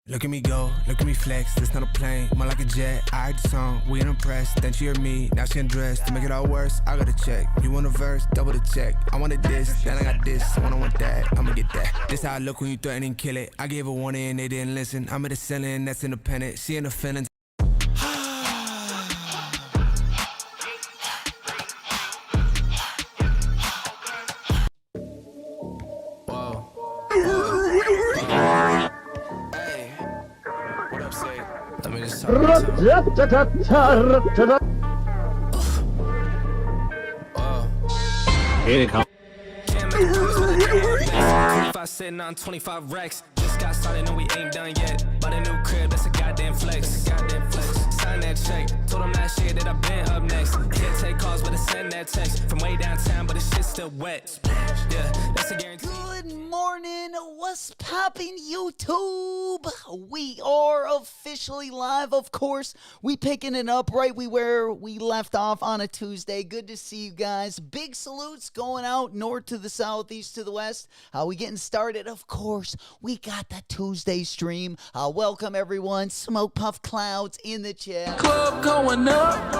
Look at me go, look at me flex, this not a plane, more like a jet. I heard the song, we ain't impressed, then she heard me, now she undressed. To make it all worse, I got a check. You want a verse, double the check. I wanted this, then I got this, I want that, I'ma get that. This how I look when you threaten and kill it. I gave a warning and they didn't listen. I'm at the ceiling, that's independent, she in the feelings. Here it comes. 25 sitting on 25 racks. Just got started, no, we ain't done yet. But a new crib, that's a goddamn flex. Sign that check. Told them last year that I been up next. Can't take calls, but I send that text from way downtown, but the shit's still wet. Yeah, that's a guarantee. Good morning. What's poppin', YouTube? We are officially live, of course. We picking it up right where we left off on a Tuesday. Good to see you guys. Big salutes going out north to the south, east to the west. We getting started, of course. We got the Tuesday stream. Welcome, everyone. Smoke Puff Clouds in the chat. Club going up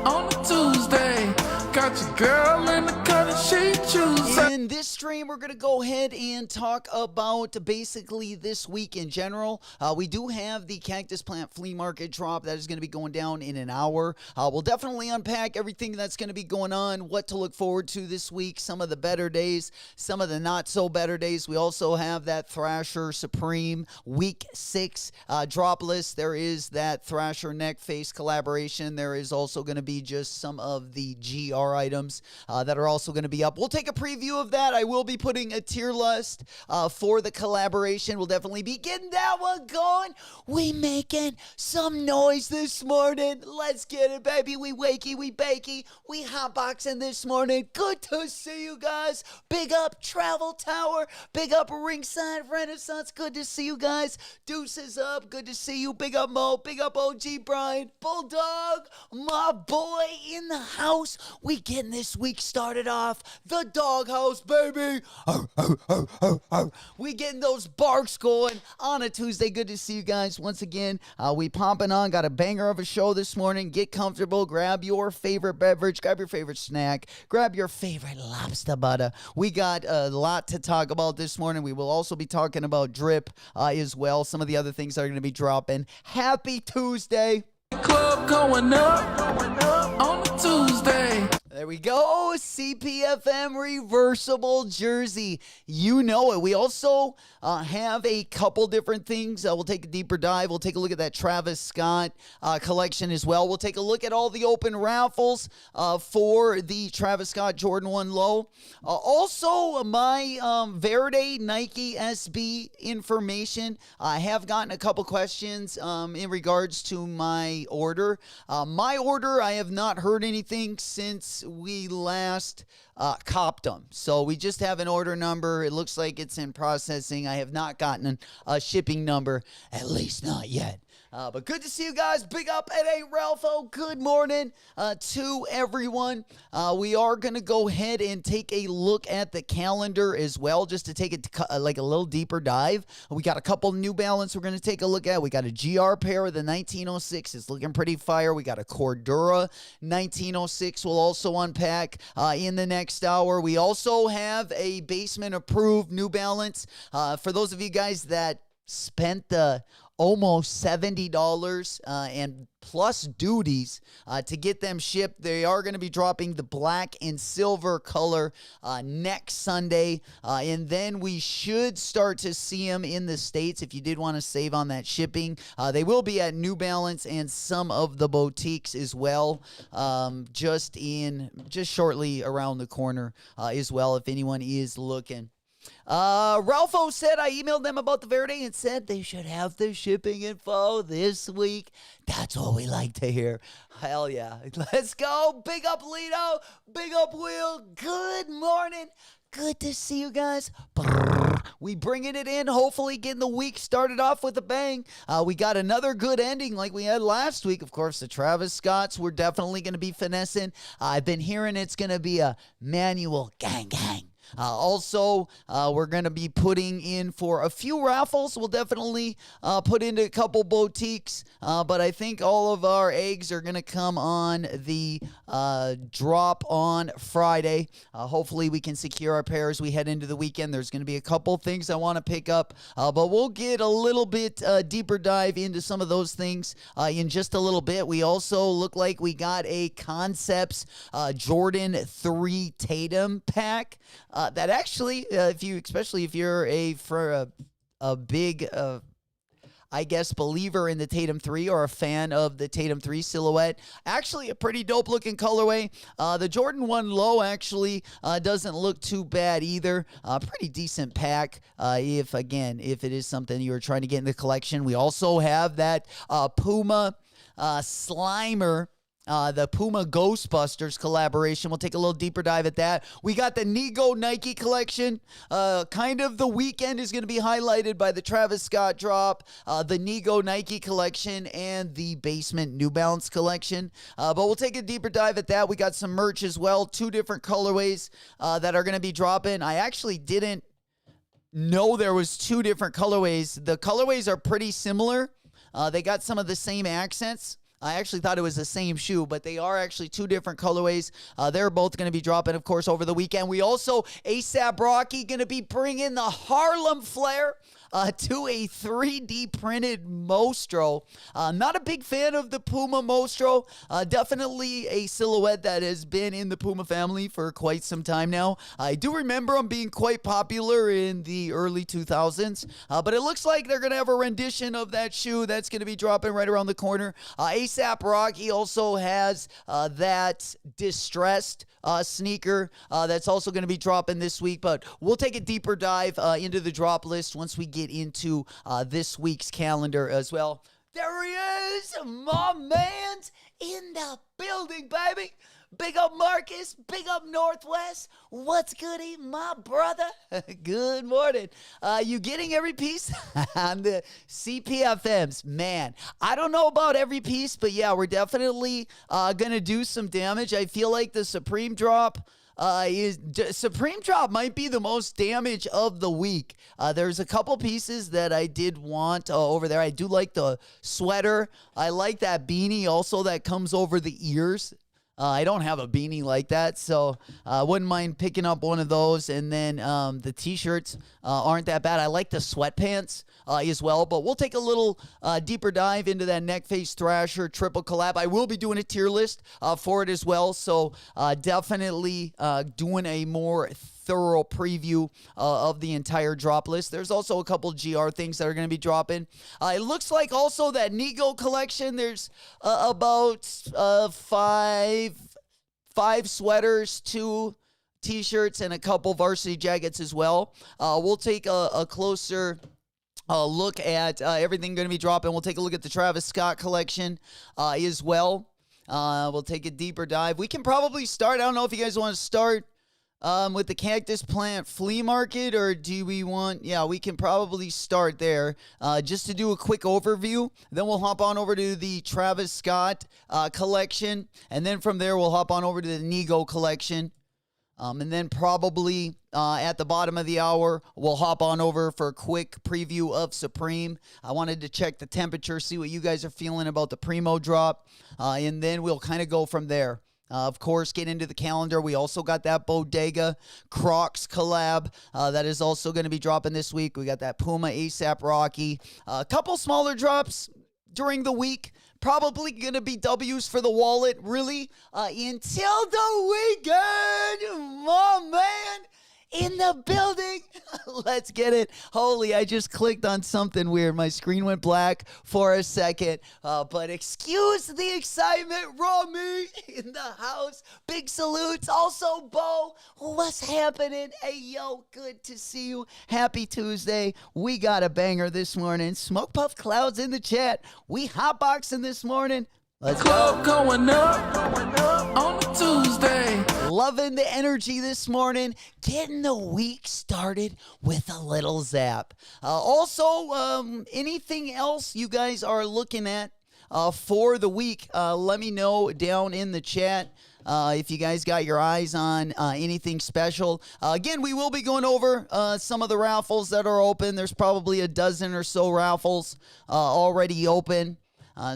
on a Tuesday. Got your girl in the cut and she choosing. In this stream, we're going to go ahead and talk about basically this week in general. We do have the Cactus Plant Flea Market drop that is going to be going down in an hour. We'll definitely unpack everything that's going to be going on, what to look forward to this week, some of the better days, some of the not so better days. We also have that Thrasher Supreme Week 6 drop list. There is that Thrasher Neckface collaboration. There is also going to be just some of the GR items that are also going to be up. We'll take a preview of that. I will be putting a tier list for the collaboration. We'll definitely be getting that one going. We making some noise this morning. Let's get it, baby. We wakey, we bakey, we hotboxing this morning. Good to see you guys. Big up Travel Tower. Big up Ringside Renaissance. Good to see you guys. Deuces up. Good to see you. Big up Mo. Big up OG Brian. Bulldog, my boy in the house. We getting this week started off. The doghouse, baby. We getting those barks going on a Tuesday. Good to see you guys once again. We pumping on. Got a banger of a show this morning. Get comfortable. Grab your favorite beverage. Grab your favorite snack. Grab your favorite lobster butter. We got a lot to talk about this morning. We will also be talking about drip as well. Some of the other things that are going to be dropping. Happy Tuesday. Club going up on a Tuesday. There we go. CPFM reversible jersey. You know it. We also have a couple different things. We'll take a deeper dive. We'll take a look at that Travis Scott collection as well. We'll take a look at all the open raffles for the Travis Scott Jordan 1 Low. Also, my Verde Nike SB information. I have gotten a couple questions in regards to my order. I have not heard anything since we last copped them. So we just have an order number. It looks like it's in processing. I have not gotten a shipping number, at least not yet. But good to see you guys. Big up at A Ralpho. Good morning to everyone. We are going to go ahead and take a look at the calendar as well, just to take it like a little deeper dive. We got a couple New Balance we're going to take a look at. We got a GR pair of the 1906. It's looking pretty fire. We got a Cordura 1906 we'll also unpack in the next hour. We also have a basement approved New Balance. For those of you guys that spent the almost $70 and plus duties to get them shipped. They are going to be dropping the black and silver color next Sunday, and then we should start to see them in the States if you did want to save on that shipping. They will be at New Balance and some of the boutiques as well, just shortly around the corner as well if anyone is looking. Ralpho said I emailed them about the Verde and said they should have the shipping info this week. That's what we like to hear. Hell yeah. Let's go. Big up Lito. Big up Will. Good morning. Good to see you guys. We bringing it in, hopefully getting the week started off with a bang. We got another good ending like we had last week. Of course, the Travis Scotts, we're definitely going to be finessing. I've been hearing it's going to be a manual gang. Also, we're going to be putting in for a few raffles. We'll definitely put into a couple boutiques, but I think all of our eggs are going to come on the drop on Friday. Hopefully, we can secure our pair as we head into the weekend. There's going to be a couple things I want to pick up, but we'll get a little bit deeper dive into some of those things in just a little bit. We also look like we got a Concepts Jordan 3 Tatum pack that actually, especially if you're a big I guess, believer in the Tatum 3 or a fan of the Tatum 3 silhouette. Actually, a pretty dope looking colorway. The Jordan 1 Low actually doesn't look too bad either. Pretty decent pack if it is something you're trying to get in the collection. We also have that Puma Slimer. The Puma Ghostbusters collaboration. We'll take a little deeper dive at that. We got the Nego Nike collection. Kind of the weekend is going to be highlighted by the Travis Scott drop, the Nego Nike collection, and the Basement New Balance collection. But we'll take a deeper dive at that. We got some merch as well. 2 different colorways that are going to be dropping. I actually didn't know there was 2 different colorways. The colorways are pretty similar. They got some of the same accents. I actually thought it was the same shoe, but they are actually 2 different colorways. They're both going to be dropping, of course, over the weekend. We also, A$AP Rocky, going to be bringing the Harlem Flare to a 3D printed Mostro. Not a big fan of the Puma Mostro. Definitely a silhouette that has been in the Puma family for quite some time now. I do remember them being quite popular in the early 2000s, but it looks like they're going to have a rendition of that shoe that's going to be dropping right around the corner. A$AP Rocky also has that distressed sneaker that's also going to be dropping this week, but we'll take a deeper dive into the drop list once we get into this week's calendar as well. There he is, my man's in the building, baby. Big up Marcus, big up Northwest. What's goody, my brother? Good morning. You getting every piece on the CPFMs? Man, I don't know about every piece, but yeah, we're definitely going to do some damage. I feel like the Supreme Drop might be the most damage of the week. There's a couple pieces that I did want over there. I do like the sweater. I like that beanie also that comes over the ears. I don't have a beanie like that, so I wouldn't mind picking up one of those. And then the T-shirts aren't that bad. I like the sweatpants as well, but we'll take a little deeper dive into that Neckface Thrasher triple collab. I will be doing a tier list for it as well, so definitely doing a more thorough preview of the entire drop list. There's also a couple GR things that are going to be dropping. It looks like also that Nego collection, there's about 5 sweaters, 2 T-shirts, and a couple varsity jackets as well. We'll take a closer look at everything going to be dropping. We'll take a look at the Travis Scott collection as well. We'll take a deeper dive. We can probably start. I don't know if you guys want to start with the Cactus Plant Flea Market, or do we want, we can probably start there just to do a quick overview. Then we'll hop on over to the Travis Scott collection, and then from there we'll hop on over to the Nego collection. And then probably at the bottom of the hour, we'll hop on over for a quick preview of Supreme. I wanted to check the temperature, see what you guys are feeling about the Primo drop, and then we'll kind of go from there. Of course, get into the calendar. We also got that Bodega Crocs collab that is also going to be dropping this week. We got that Puma A$AP Rocky. A couple smaller drops during the week. Probably going to be W's for the wallet, really, until the weekend. My man in the building. Let's get it. Holy, I just clicked on something weird. My screen went black for a second. But excuse the excitement. Raw meat in the house. Big salutes. Also, Bo, what's happening? Hey, yo, good to see you. Happy Tuesday. We got a banger this morning. Smoke Puff Clouds in the chat. We hotboxing this morning. Let's Club going up on a Tuesday. Loving the energy this morning. Getting the week started with a little zap. Also, anything else you guys are looking at for the week, let me know down in the chat. if you guys got your eyes on anything special. Again, we will be going over some of the raffles that are open. There's probably a dozen or so raffles already open.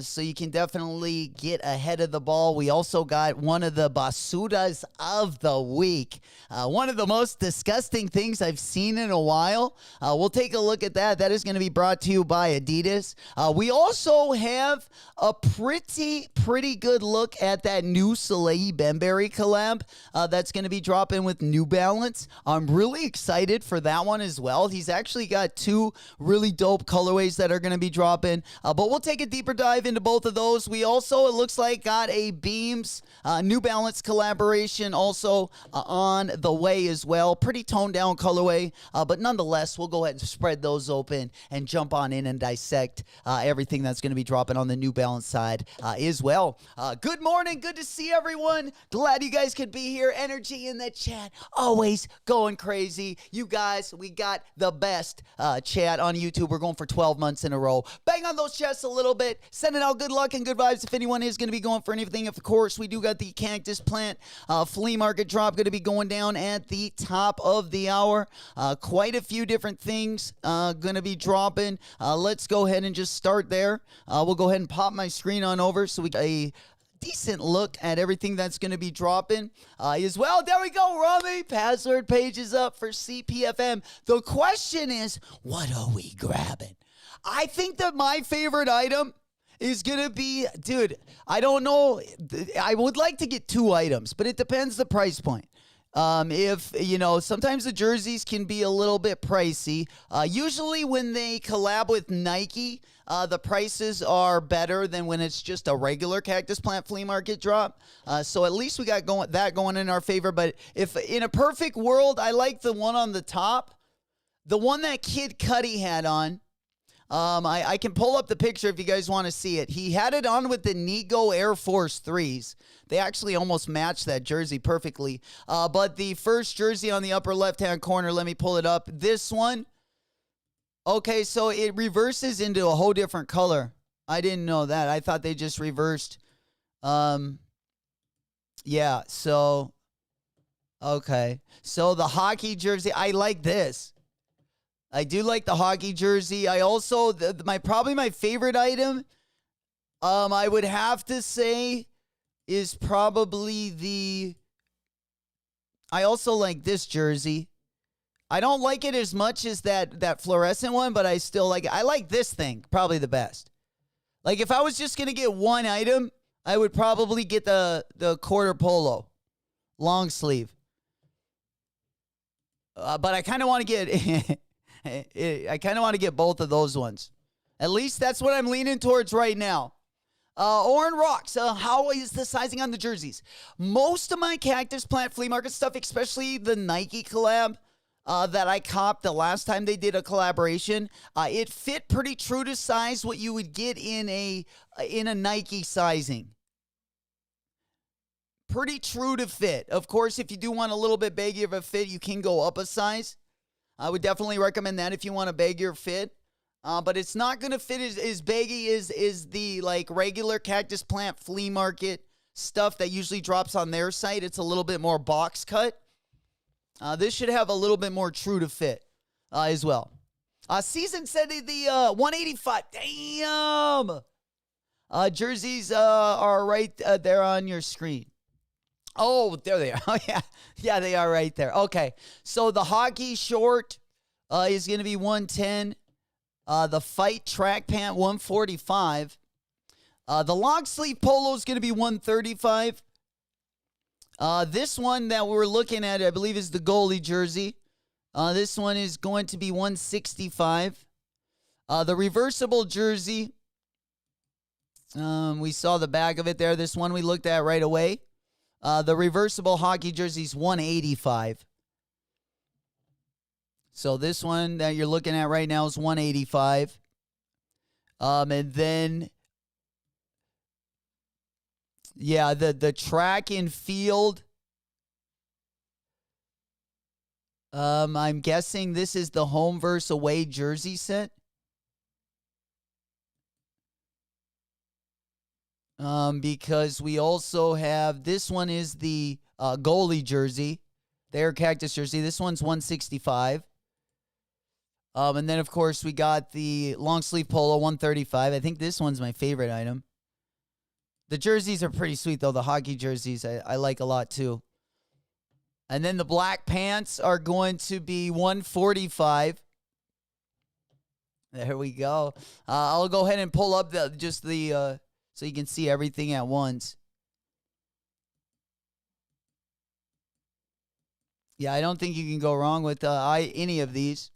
So you can definitely get ahead of the ball. We also got one of the basuras of the week. One of the most disgusting things I've seen in a while. We'll take a look at that. That is going to be brought to you by Adidas. We also have a pretty good look at that new Salehi Bembury collab that's going to be dropping with New Balance. I'm really excited for that one as well. He's actually got two really dope colorways that are going to be dropping. But we'll take a deeper dive into both of those. We also, it looks like, got a Beams New Balance collaboration also on the way as well. Pretty toned down colorway, but nonetheless, we'll go ahead and spread those open and jump on in and dissect everything that's going to be dropping on the New Balance side as well. Good morning. Good to see everyone. Glad you guys could be here. Energy in the chat. Always going crazy. You guys, we got the best chat on YouTube. We're going for 12 months in a row. Bang on those chests a little bit. Sending out good luck and good vibes if anyone is going to be going for anything. Of course, we do got the Cactus Plant Flea Market drop going to be going down at the top of the hour. Quite a few different things going to be dropping. Let's go ahead and just start there. We'll go ahead and pop my screen on over so we get a decent look at everything that's going to be dropping as well. There we go, Rami. Password page is up for CPFM. The question is, what are we grabbing? I think that my favorite item is going to be, dude, I don't know. I would like to get two items, but it depends the price point. If, you know, sometimes the jerseys can be a little bit pricey. Usually when they collab with Nike, the prices are better than when it's just a regular Cactus Plant Flea Market drop. So at least we got that going in our favor. But if in a perfect world, I like the one on the top, the one that Kid Cudi had on. I can pull up the picture if you guys want to see it. He had it on with the Nego Air Force 3s. They actually almost matched that jersey perfectly. But the first jersey on the upper left-hand corner, let me pull it up. This one. Okay, so it reverses into a whole different color. I didn't know that. I thought they just reversed. Yeah, so. Okay. So the hockey jersey, I like this. I do like the hockey jersey. I also, probably my favorite item, I would have to say, is probably I also like this jersey. I don't like it as much as that fluorescent one, but I still like it. I like this thing probably the best. Like if I was just going to get one item, I would probably get the quarter polo, long sleeve. But I kind of want to get... I kind of want to get both of those ones. At least that's what I'm leaning towards right now. Oren Rocks, how is the sizing on the jerseys? Most of my Cactus Plant Flea Market stuff, especially the Nike collab that I copped the last time they did a collaboration, it fit pretty true to size what you would get in a Nike sizing. Pretty true to fit. Of course, if you do want a little bit baggier of a fit, you can go up a size. I would definitely recommend that if you want a baggier fit. But it's not going to fit as baggy as the like regular Cactus Plant Flea Market stuff that usually drops on their site. It's a little bit more box cut. This should have a little bit more true to fit as well. Season said the 185. Damn! Jerseys are right there on your screen. Oh, there they are. Oh, yeah. Yeah, they are right there. Okay. So the hockey short is going to be 110. The fight track pant, 145. The long sleeve polo is going to be 135. This one that we're looking at, I believe, is the goalie jersey. This one is going to be 165. The reversible jersey, we saw the back of it there. This one we looked at right away. The reversible hockey jersey is 185. So this one that you're looking at right now is 185. And then, yeah, the track and field. I'm guessing this is the home versus away jersey set. because we also have, this one is the goalie jersey, their Cactus jersey. This one's $165. And then, of course, we got the long sleeve polo, $135. I think this one's my favorite item. The jerseys are pretty sweet, though. The hockey jerseys I like a lot, too. And then the black pants are going to be $145. There we go. I'll go ahead and pull up so you can see everything at once. Yeah, I don't think you can go wrong with any of these.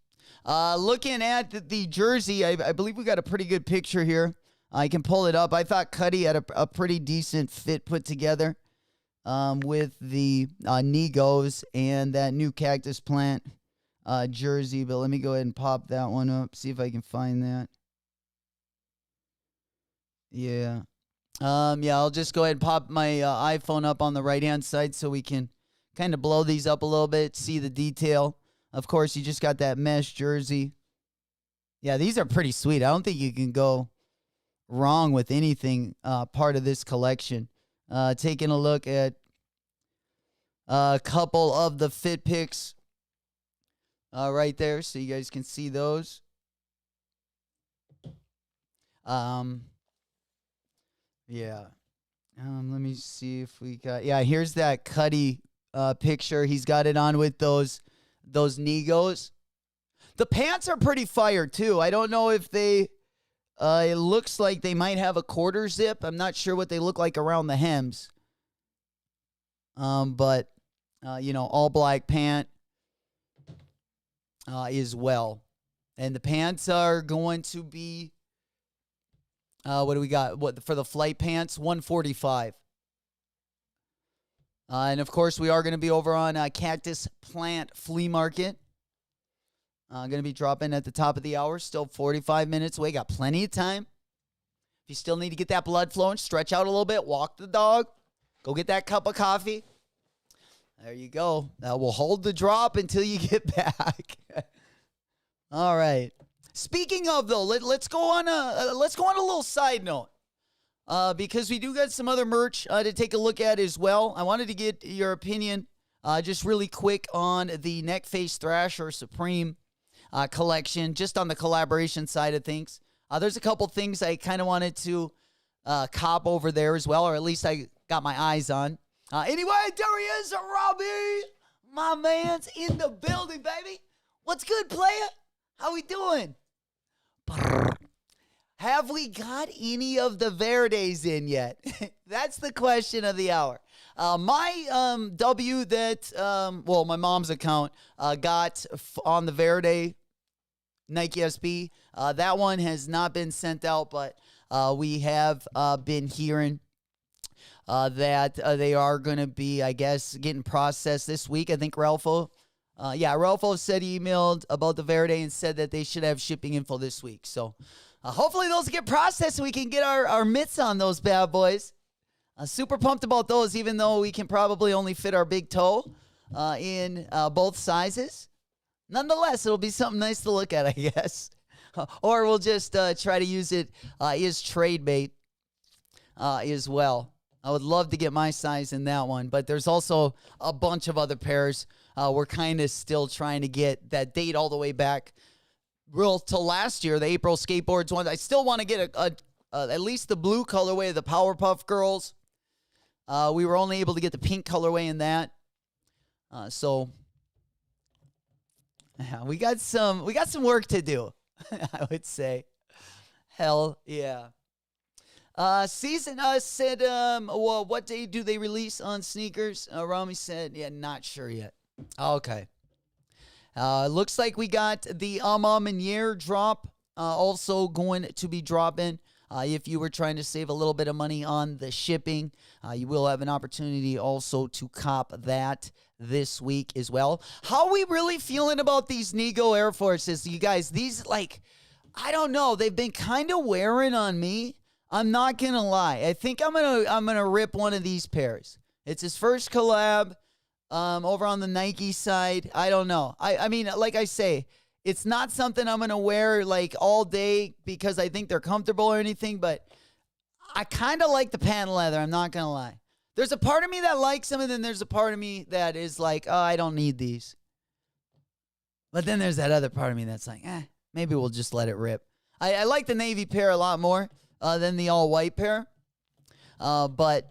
Looking at the jersey, I believe we got a pretty good picture here. I can pull it up. I thought Cuddy had a pretty decent fit put together with the Negos and that new Cactus Plant jersey. But let me go ahead and pop that one up, see if I can find that. Yeah. I'll just go ahead and pop my iPhone up on the right-hand side so we can kind of blow these up a little bit, see the detail. Of course, you just got that mesh jersey. Yeah, these are pretty sweet. I don't think you can go wrong with anything part of this collection. Taking a look at a couple of the fit pics right there so you guys can see those. Yeah. Let me see if we got... Yeah, here's that Cuddy picture. He's got it on with those Negos. The pants are pretty fire, too. I don't know if they... it looks like they might have a quarter zip. I'm not sure what they look like around the hems. But all black pant as well. And the pants are going to be... what do we got? What for the flight pants? $145. And of course, we are going to be over on Cactus Plant Flea Market. Going to be dropping at the top of the hour. Still 45 minutes away. Got plenty of time. If you still need to get that blood flowing, stretch out a little bit, walk the dog, go get that cup of coffee. There you go. We'll hold the drop until you get back. All right. Speaking of, though, let's go on a little side note, because we do got some other merch to take a look at as well. I wanted to get your opinion, just really quick, on the Neckface Thrasher Supreme collection, just on the collaboration side of things. There's a couple things I kind of wanted to cop over there as well, or at least I got my eyes on. Anyway, there he is, Robbie, my man's in the building, baby. What's good, player? How we doing? Have we got any of the Verdes in yet? That's the question of the hour. My W that, my mom's account got on the Verde Nike SB, that one has not been sent out, but we have been hearing that they are going to be, I guess, getting processed this week. I think Ralpho said he emailed about the Verde and said that they should have shipping info this week. So hopefully those get processed and we can get our mitts on those bad boys. Super pumped about those, even though we can probably only fit our big toe in both sizes. Nonetheless, it'll be something nice to look at, I guess. Or we'll just try to use it as trade bait as well. I would love to get my size in that one, but there's also a bunch of other pairs. We're kind of still trying to get that date all the way back to last year, the April Skateboards one. I still want to get at least the blue colorway of the Powerpuff Girls. We were only able to get the pink colorway in that. So we got some work to do, I would say. Hell yeah. Season said, what day do they release on sneakers? Rami said, yeah, not sure yet. Okay. Looks like we got the and Year drop also going to be dropping. If you were trying to save a little bit of money on the shipping, you will have an opportunity also to cop that this week as well. How are we really feeling about these Nego Air Forces, you guys? These, I don't know. They've been kind of wearing on me. I'm not going to lie. I think I'm gonna rip one of these pairs. It's his first collab over on the Nike side. I don't know. I mean, like I say, it's not something I'm going to wear all day because I think they're comfortable or anything, but I kind of like the patent leather. I'm not going to lie. There's a part of me that likes them, and then there's a part of me that is like, oh, I don't need these. But then there's that other part of me that's like, maybe we'll just let it rip. I like the navy pair a lot more than the all-white pair. But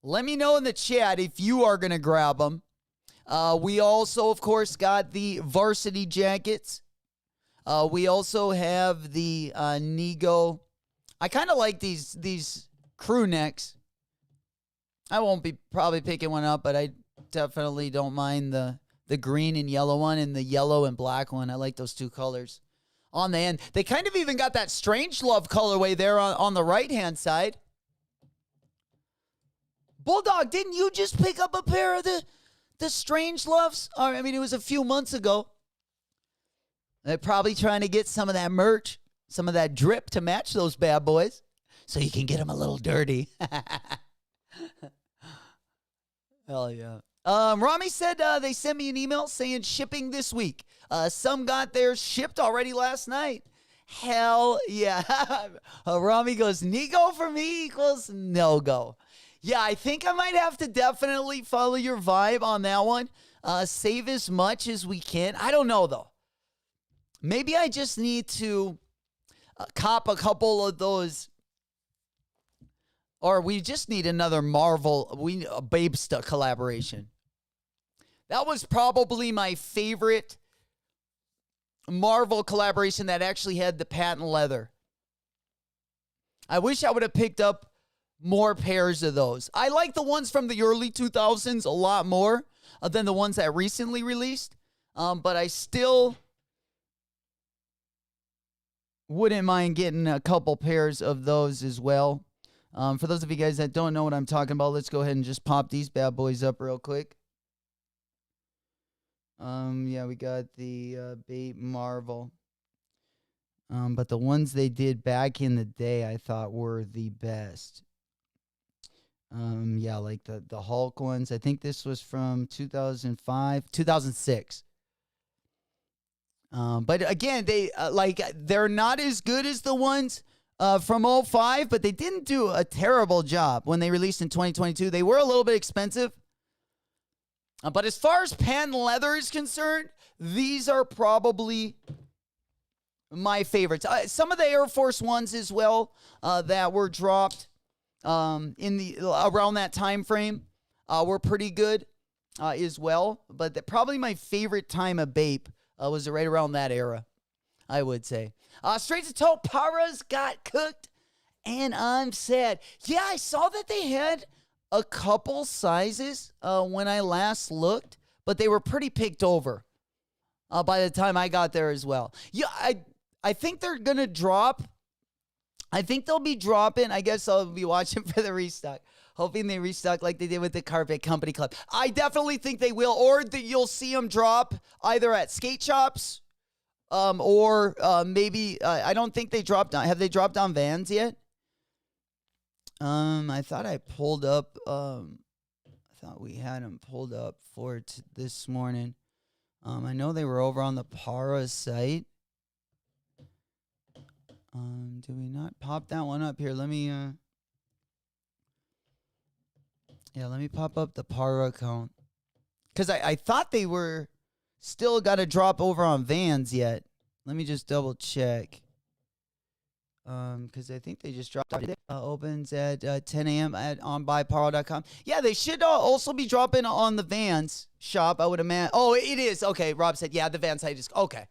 let me know in the chat if you are going to grab them. We also, of course, got the varsity jackets. We also have the Nego. I kind of like these crew necks. I won't be probably picking one up, but I definitely don't mind the green and yellow one and the yellow and black one. I like those two colors on the end. They kind of even got that Strangelove colorway there on the right-hand side. Bulldog, didn't you just pick up a pair of the Strangeloves? I mean, it was a few months ago. They're probably trying to get some of that merch, some of that drip to match those bad boys so you can get them a little dirty. Hell yeah. Rami said they sent me an email saying shipping this week. Some got theirs shipped already last night. Hell yeah. Rami goes, Nego for me equals no go. Yeah, I think I might have to definitely follow your vibe on that one. Save as much as we can. I don't know, though. Maybe I just need to cop a couple of those. Or we just need another Marvel Babesta collaboration. That was probably my favorite Marvel collaboration that actually had the patent leather. I wish I would have picked up more pairs of those. I like the ones from the early 2000s a lot more than the ones that recently released. But I still wouldn't mind getting a couple pairs of those as well. For those of you guys that don't know what I'm talking about, let's go ahead and just pop these bad boys up real quick. Yeah, we got the Bape Marvel. But the ones they did back in the day, I thought were the best. Yeah, like the Hulk ones. I think this was from 2006. But again, they're not as good as the ones from 05, but they didn't do a terrible job when they released in 2022. They were a little bit expensive. But as far as patent leather is concerned, these are probably my favorites. Some of the Air Force ones as well that were dropped around that time frame were pretty good as well. But probably my favorite time of Bape was right around that era, I would say. Straight to toe, Paras got cooked, and I'm sad. Yeah, I saw that they had a couple sizes when I last looked, but they were pretty picked over by the time I got there as well. Yeah, I think they're going to drop. I think they'll be dropping. I guess I'll be watching for the restock, hoping they restock like they did with the Carpet Company Club. I definitely think they will, or that you'll see them drop either at skate shops or maybe, I don't think they dropped on. Have they dropped on Vans yet? I thought I pulled up, I thought we had them pulled up for this morning. I know they were over on the Para site. Do we not pop that one up here? Let me, let me pop up the Para account. Because I thought they were still got to drop over on Vans yet. Let me just double check. Because I think they just dropped it. Opens at 10 a.m. on buyparo.com. Yeah, they should also be dropping on the Vans shop, I would imagine. Oh, it is. Okay, Rob said, yeah, the Vans site is, okay.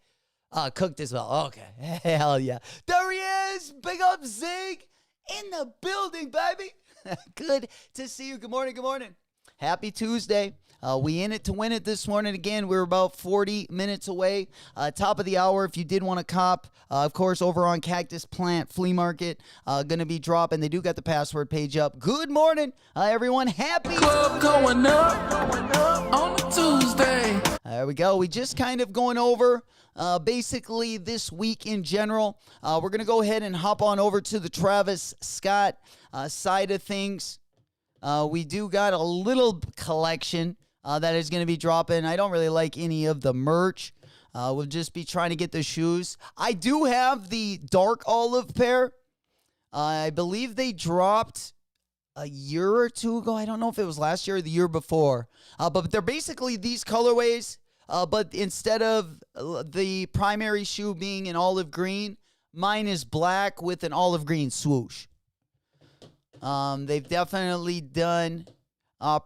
Cooked as well. Okay. Hell yeah. There he is. Big up Zig in the building, baby. Good to see you. Good morning. Good morning. Happy Tuesday. We in it to win it this morning. Again, we're about 40 minutes away. Top of the hour, if you did want to cop, of course, over on Cactus Plant Flea Market, going to be dropping. They do got the password page up. Good morning, everyone. Happy Club going up on a Tuesday. There we go. We just kind of going over basically this week in general. We're going to go ahead and hop on over to the Travis Scott side of things. We do got a little collection that is going to be dropping. I don't really like any of the merch. We'll just be trying to get the shoes. I do have the dark olive pair I believe they dropped a year or two ago. I don't know if it was last year or the year before. But they're basically these colorways. But instead of the primary shoe being an olive green, mine is black with an olive green swoosh. They've definitely done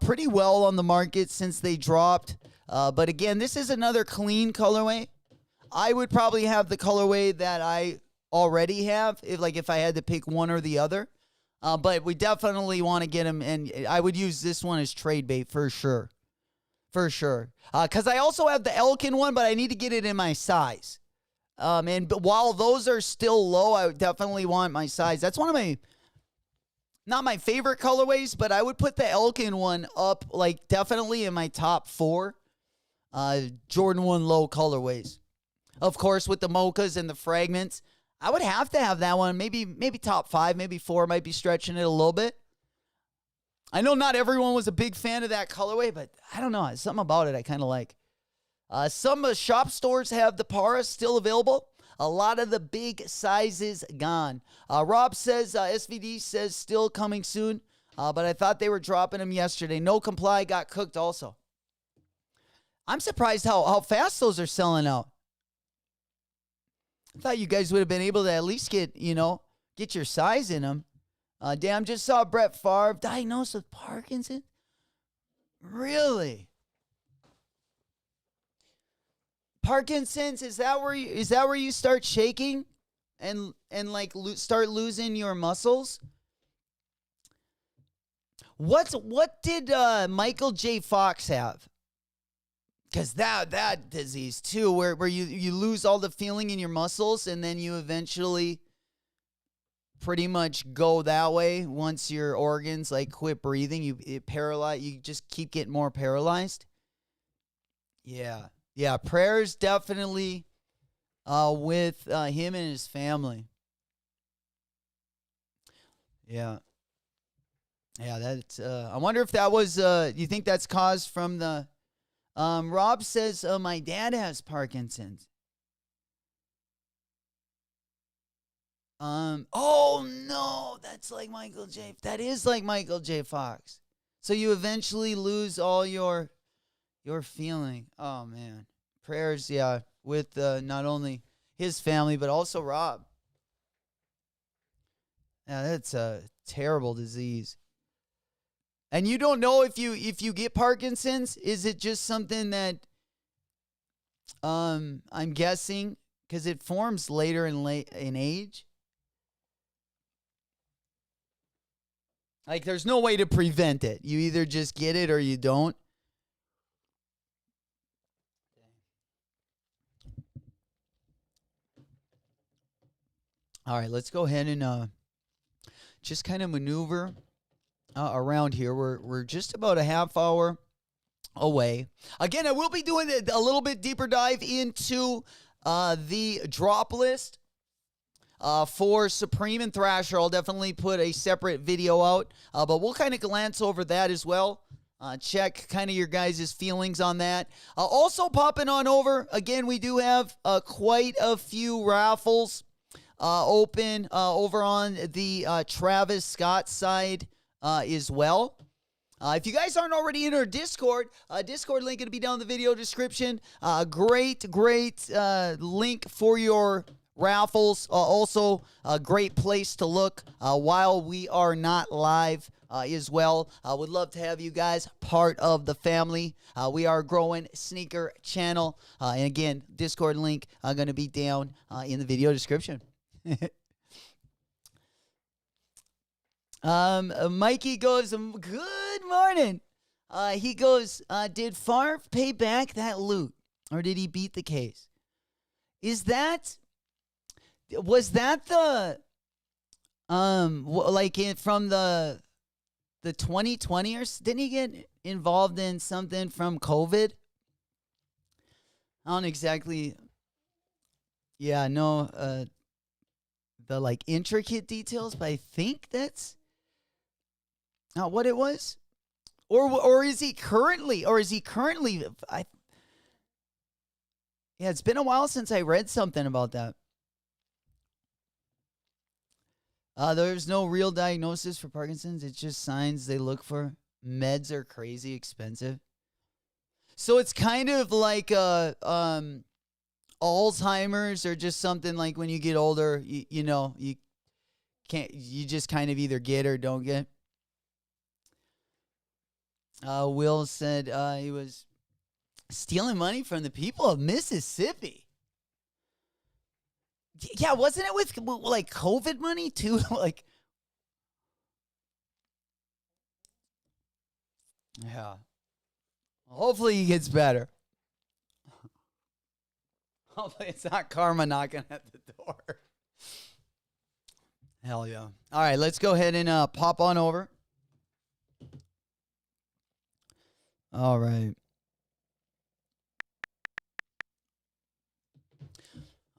pretty well on the market since they dropped. But again, this is another clean colorway. I would probably have the colorway that I already have, if I had to pick one or the other. But we definitely want to get them, and I would use this one as trade bait for sure. For sure. Because I also have the Elkin one, but I need to get it in my size. But while those are still low, I would definitely want my size. That's one of my, not my favorite colorways, but I would put the Elkin one up, definitely in my top 4 Jordan 1 low colorways. Of course, with the mochas and the fragments, I would have to have that one. Maybe top 5, maybe 4, might be stretching it a little bit. I know not everyone was a big fan of that colorway, but I don't know. Something about it I kind of like. Some shop stores have the Para still available. A lot of the big sizes gone. Rob says, SVD says still coming soon, but I thought they were dropping them yesterday. No Comply got cooked also. I'm surprised how fast those are selling out. I thought you guys would have been able to at least get your size in them. Damn, just saw Brett Favre diagnosed with Parkinson's. Really? Parkinson's, is that where you start shaking and start losing your muscles? What did Michael J. Fox have? Because that disease too, where you lose all the feeling in your muscles and then you eventually pretty much go that way once your organs quit breathing. You just keep getting more paralyzed. Yeah. Prayers definitely with him and his family. Yeah. That's. I wonder if that was. You think that's caused from the? Rob says my dad has Parkinson's. Oh no, that's like Michael J. That is like Michael J. Fox. So you eventually lose all your feeling. Oh man, prayers, with not only his family but also Rob. Yeah, that's a terrible disease. And you don't know if you get Parkinson's. Is it just something that I'm guessing because it forms later in age? There's no way to prevent it. You either just get it or you don't. All right, let's go ahead and just kind of maneuver around here. We're just about a half hour away. Again, I will be doing a little bit deeper dive into the drop list for Supreme and Thrasher. I'll definitely put a separate video out, but we'll kind of glance over that as well. Check kind of your guys' feelings on that. Also popping on over, again, we do have quite a few raffles open over on the Travis Scott side as well. If you guys aren't already in our Discord, Discord link going to be down in the video description. Great link for your raffles. Also, a great place to look while we are not live as well. Would love to have you guys part of the family. We are a growing sneaker channel. And again, Discord link going to be down in the video description. Mikey goes, good morning. He goes, did Favre pay back that loot or did he beat the case? Was that the, from the 2020 or didn't he get involved in something from COVID? I don't exactly. Yeah, no, the intricate details, but I think that's not what it was. Or is he currently? Yeah, it's been a while since I read something about that. There's no real diagnosis for Parkinson's. It's just signs they look for. Meds are crazy expensive. So it's kind of like Alzheimer's, or just something like when you get older, you just kind of either get or don't get. Will said he was stealing money from the people of Mississippi. Yeah, wasn't it with like COVID money too? Like, yeah. Hopefully he gets better. Hopefully it's not karma knocking at the door. Hell yeah. All right, let's go ahead and pop on over. All right.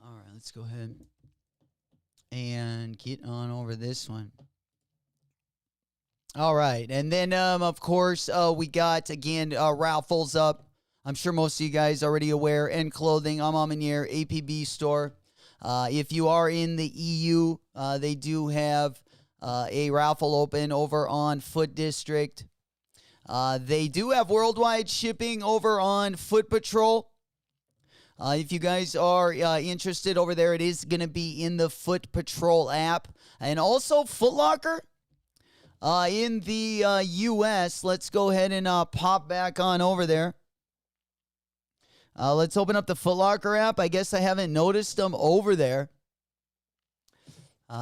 All right, let's go ahead and get on over this one. All right, and then, of course, we got, again, raffles up. I'm sure most of you guys are already aware. And clothing, Amamanier, APB store. If you are in the EU, they do have a raffle open over on Foot District. They do have worldwide shipping over on Foot Patrol. If you guys are interested over there, it is going to be in the Foot Patrol app. And also Foot Locker. In the U.S., let's go ahead and pop back on over there. Let's open up the Foot Locker app. I guess I haven't noticed them over there.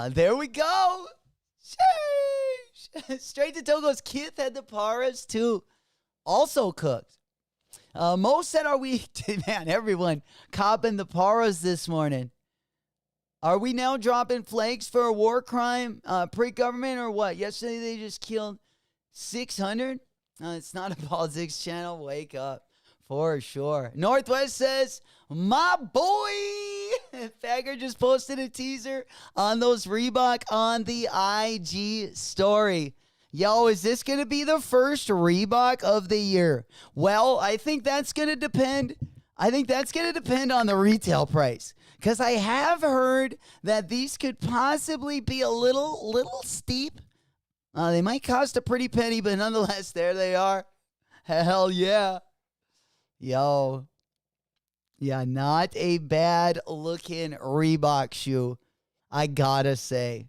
There we go. Sheesh. Straight to Togo's Kith had the paras too. Also cooked. Mo said, are we, man, everyone copping the paras this morning. Are we now dropping flags for a war crime, pre-government, or what? Yesterday they just killed 600? It's not a politics channel. Wake up. For sure. Northwest says, my boy! Fagger just posted a teaser on those Reebok on the IG story. Yo, is this going to be the first Reebok of the year? Well, I think that's going to depend. I think that's going to depend on the retail price. Because I have heard that these could possibly be a little steep. They might cost a pretty penny, but nonetheless, there they are. Hell yeah. Yo. Yeah, not a bad looking Reebok shoe, I gotta say.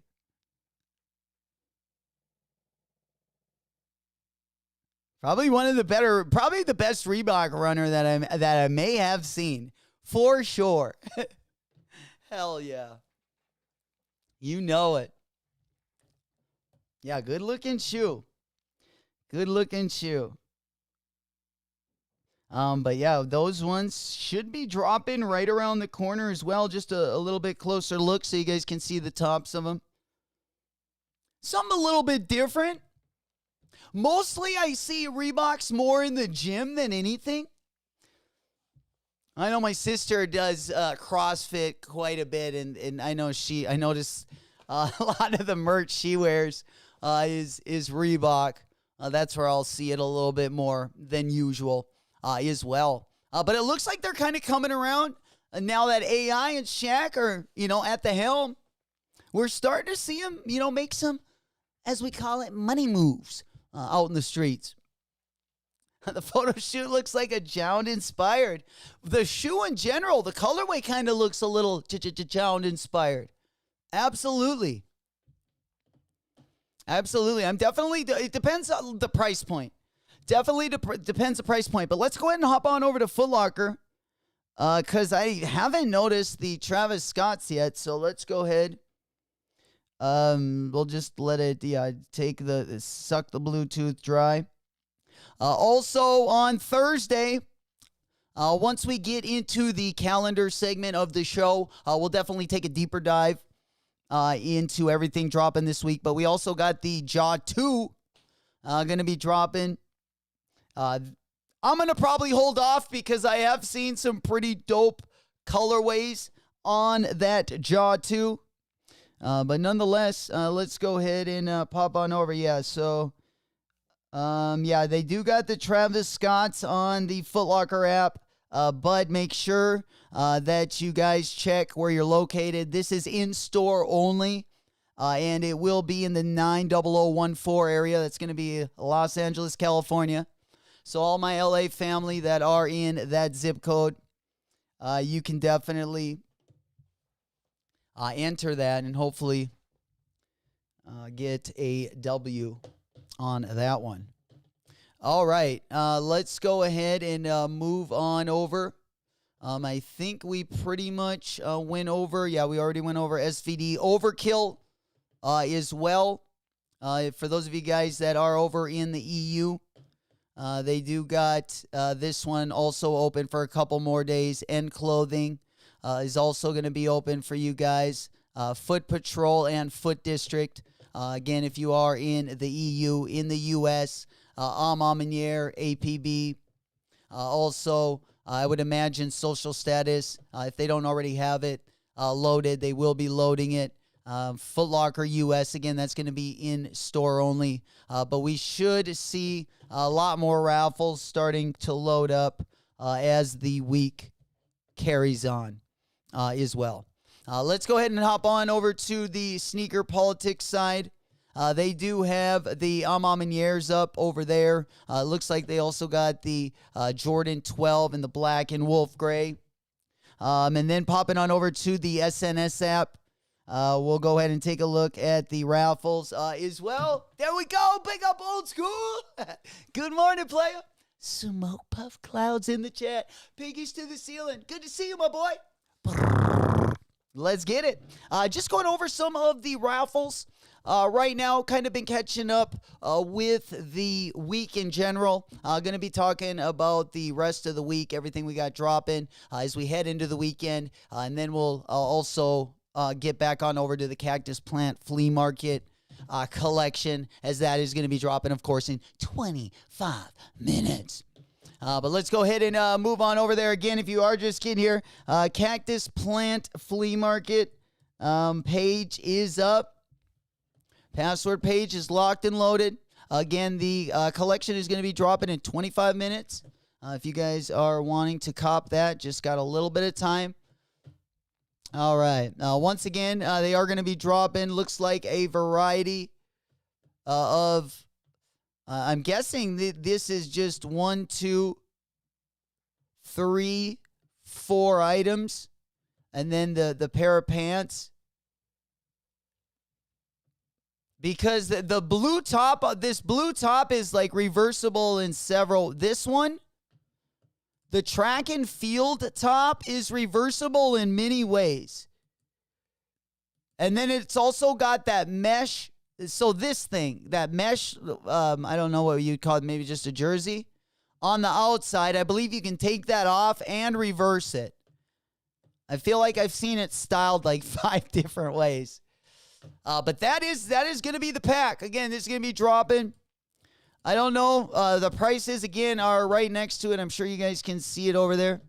Probably one of the better, probably the best Reebok runner that I may have seen. For sure. Hell yeah. You know it. Yeah, good looking shoe. Good looking shoe. But yeah, those ones should be dropping right around the corner as well. Just a little bit closer look so you guys can see the tops of them. Something a little bit different. Mostly I see Reeboks more in the gym than anything. I know my sister does CrossFit quite a bit, and I notice a lot of the merch she wears is Reebok. That's where I'll see it a little bit more than usual as well. But it looks like they're kind of coming around now that AI and Shaq are, at the helm. We're starting to see them, make some, as we call it, money moves out in the streets. The photo shoot looks like a Jound inspired. The shoe in general, the colorway kind of looks a little Jound inspired. Absolutely. Absolutely. It depends on the price point. Definitely depends the price point. But let's go ahead and hop on over to Foot Locker because I haven't noticed the Travis Scotts yet. So let's go ahead. We'll just let it suck the Bluetooth dry. Also on Thursday, once we get into the calendar segment of the show, we'll definitely take a deeper dive into everything dropping this week. But we also got the Jaw 2 going to be dropping. I'm going to probably hold off because I have seen some pretty dope colorways on that Jaw 2. But nonetheless, let's go ahead and pop on over. Yeah, so... they do got the Travis Scotts on the Foot Locker app, but make sure that you guys check where you're located. This is in-store only. and it will be in the 90014 area. That's going to be Los Angeles, California. So all my LA family that are in that zip code, you can definitely enter that and hopefully get a W on that one. All right, let's go ahead and move on over. I think we pretty much went over. Yeah, we already went over SVD Overkill as well. For those of you guys that are over in the EU, they do got this one also open for a couple more days. End Clothing is also going to be open for you guys. Foot Patrol and Foot District. Again, if you are in the EU, in the US, Amamanier, APB. Also, I would imagine Social Status. If they don't already have it loaded, they will be loading it. Foot Locker US, again, that's going to be in store only. But we should see a lot more raffles starting to load up as the week carries on as well. Let's go ahead and hop on over to the sneaker politics side. They do have the Amamaniers up over there. Looks like they also got the Jordan 12 in the black and wolf gray. And then popping on over to the SNS app, we'll go ahead and take a look at the raffles as well. There we go. Big up old school. Good morning, player. Smoke puff clouds in the chat. Piggies to the ceiling. Good to see you, my boy. Let's get it. Just going over some of the raffles. Right now, kind of been catching up with the week in general. Going to be talking about the rest of the week, everything we got dropping as we head into the weekend. And then we'll also get back on over to the Cactus Plant Flea Market collection, as that is going to be dropping, of course, in 25 minutes. But let's go ahead and move on over there. Again, if you are just getting here, Cactus Plant Flea Market page is up. Password page is locked and loaded. Again, the collection is going to be dropping in 25 minutes. If you guys are wanting to cop that, just got a little bit of time. All right. Once again, they are going to be dropping, looks like a variety of, I'm guessing this is just 1, 2, 3, 4 items. And then the pair of pants. Because the blue top, this blue top is like reversible in several. This one, the track and field top is reversible in many ways. And then it's also got that mesh. So this thing, that mesh, I don't know what you'd call it, maybe just a jersey. On the outside, I believe you can take that off and reverse it. I feel like I've seen it styled like 5 different ways. But that is going to be the pack. Again, this is going to be dropping. I don't know. The prices, again, are right next to it. I'm sure you guys can see it over there.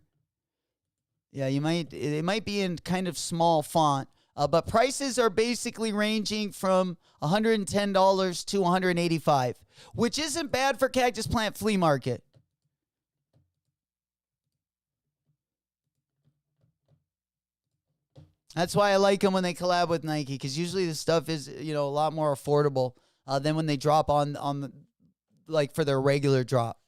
Yeah, it might be in kind of small font. But prices are basically ranging from $110 to $185, which isn't bad for Cactus Plant Flea Market. That's why I like them when they collab with Nike, because usually the stuff is, a lot more affordable than when they drop on the, like, for their regular drop.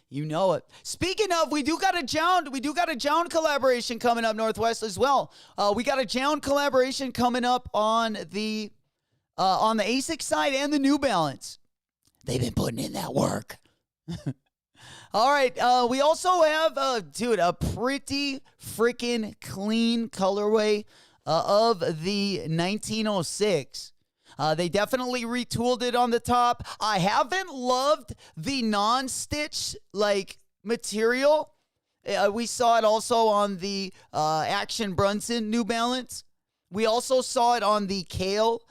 You know it. Speaking of, we do got a Jound collaboration coming up, Northwest, as well. We got a Jound collaboration coming up on the ASIC side and the New Balance. They've been putting in that work. All right, we also have, a pretty freaking clean colorway of the 1906. They definitely retooled it on the top. I haven't loved the non-stitch, material. We saw it also on the Action Brunson New Balance. We also saw it on the Kale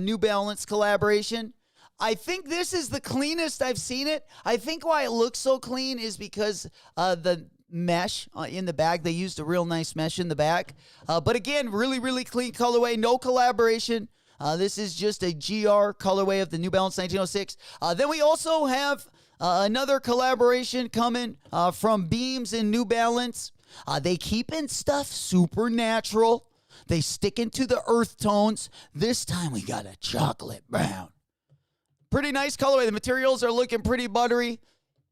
New Balance collaboration. I think this is the cleanest I've seen it. I think why it looks so clean is because the mesh in the back. They used a real nice mesh in the back. But again, really, really clean colorway. No collaboration. This is just a GR colorway of the New Balance 1906. Then we also have another collaboration coming from Beams and New Balance. They keeping stuff super natural. They stick into the earth tones. This time we got a chocolate brown. Pretty nice colorway. The materials are looking pretty buttery.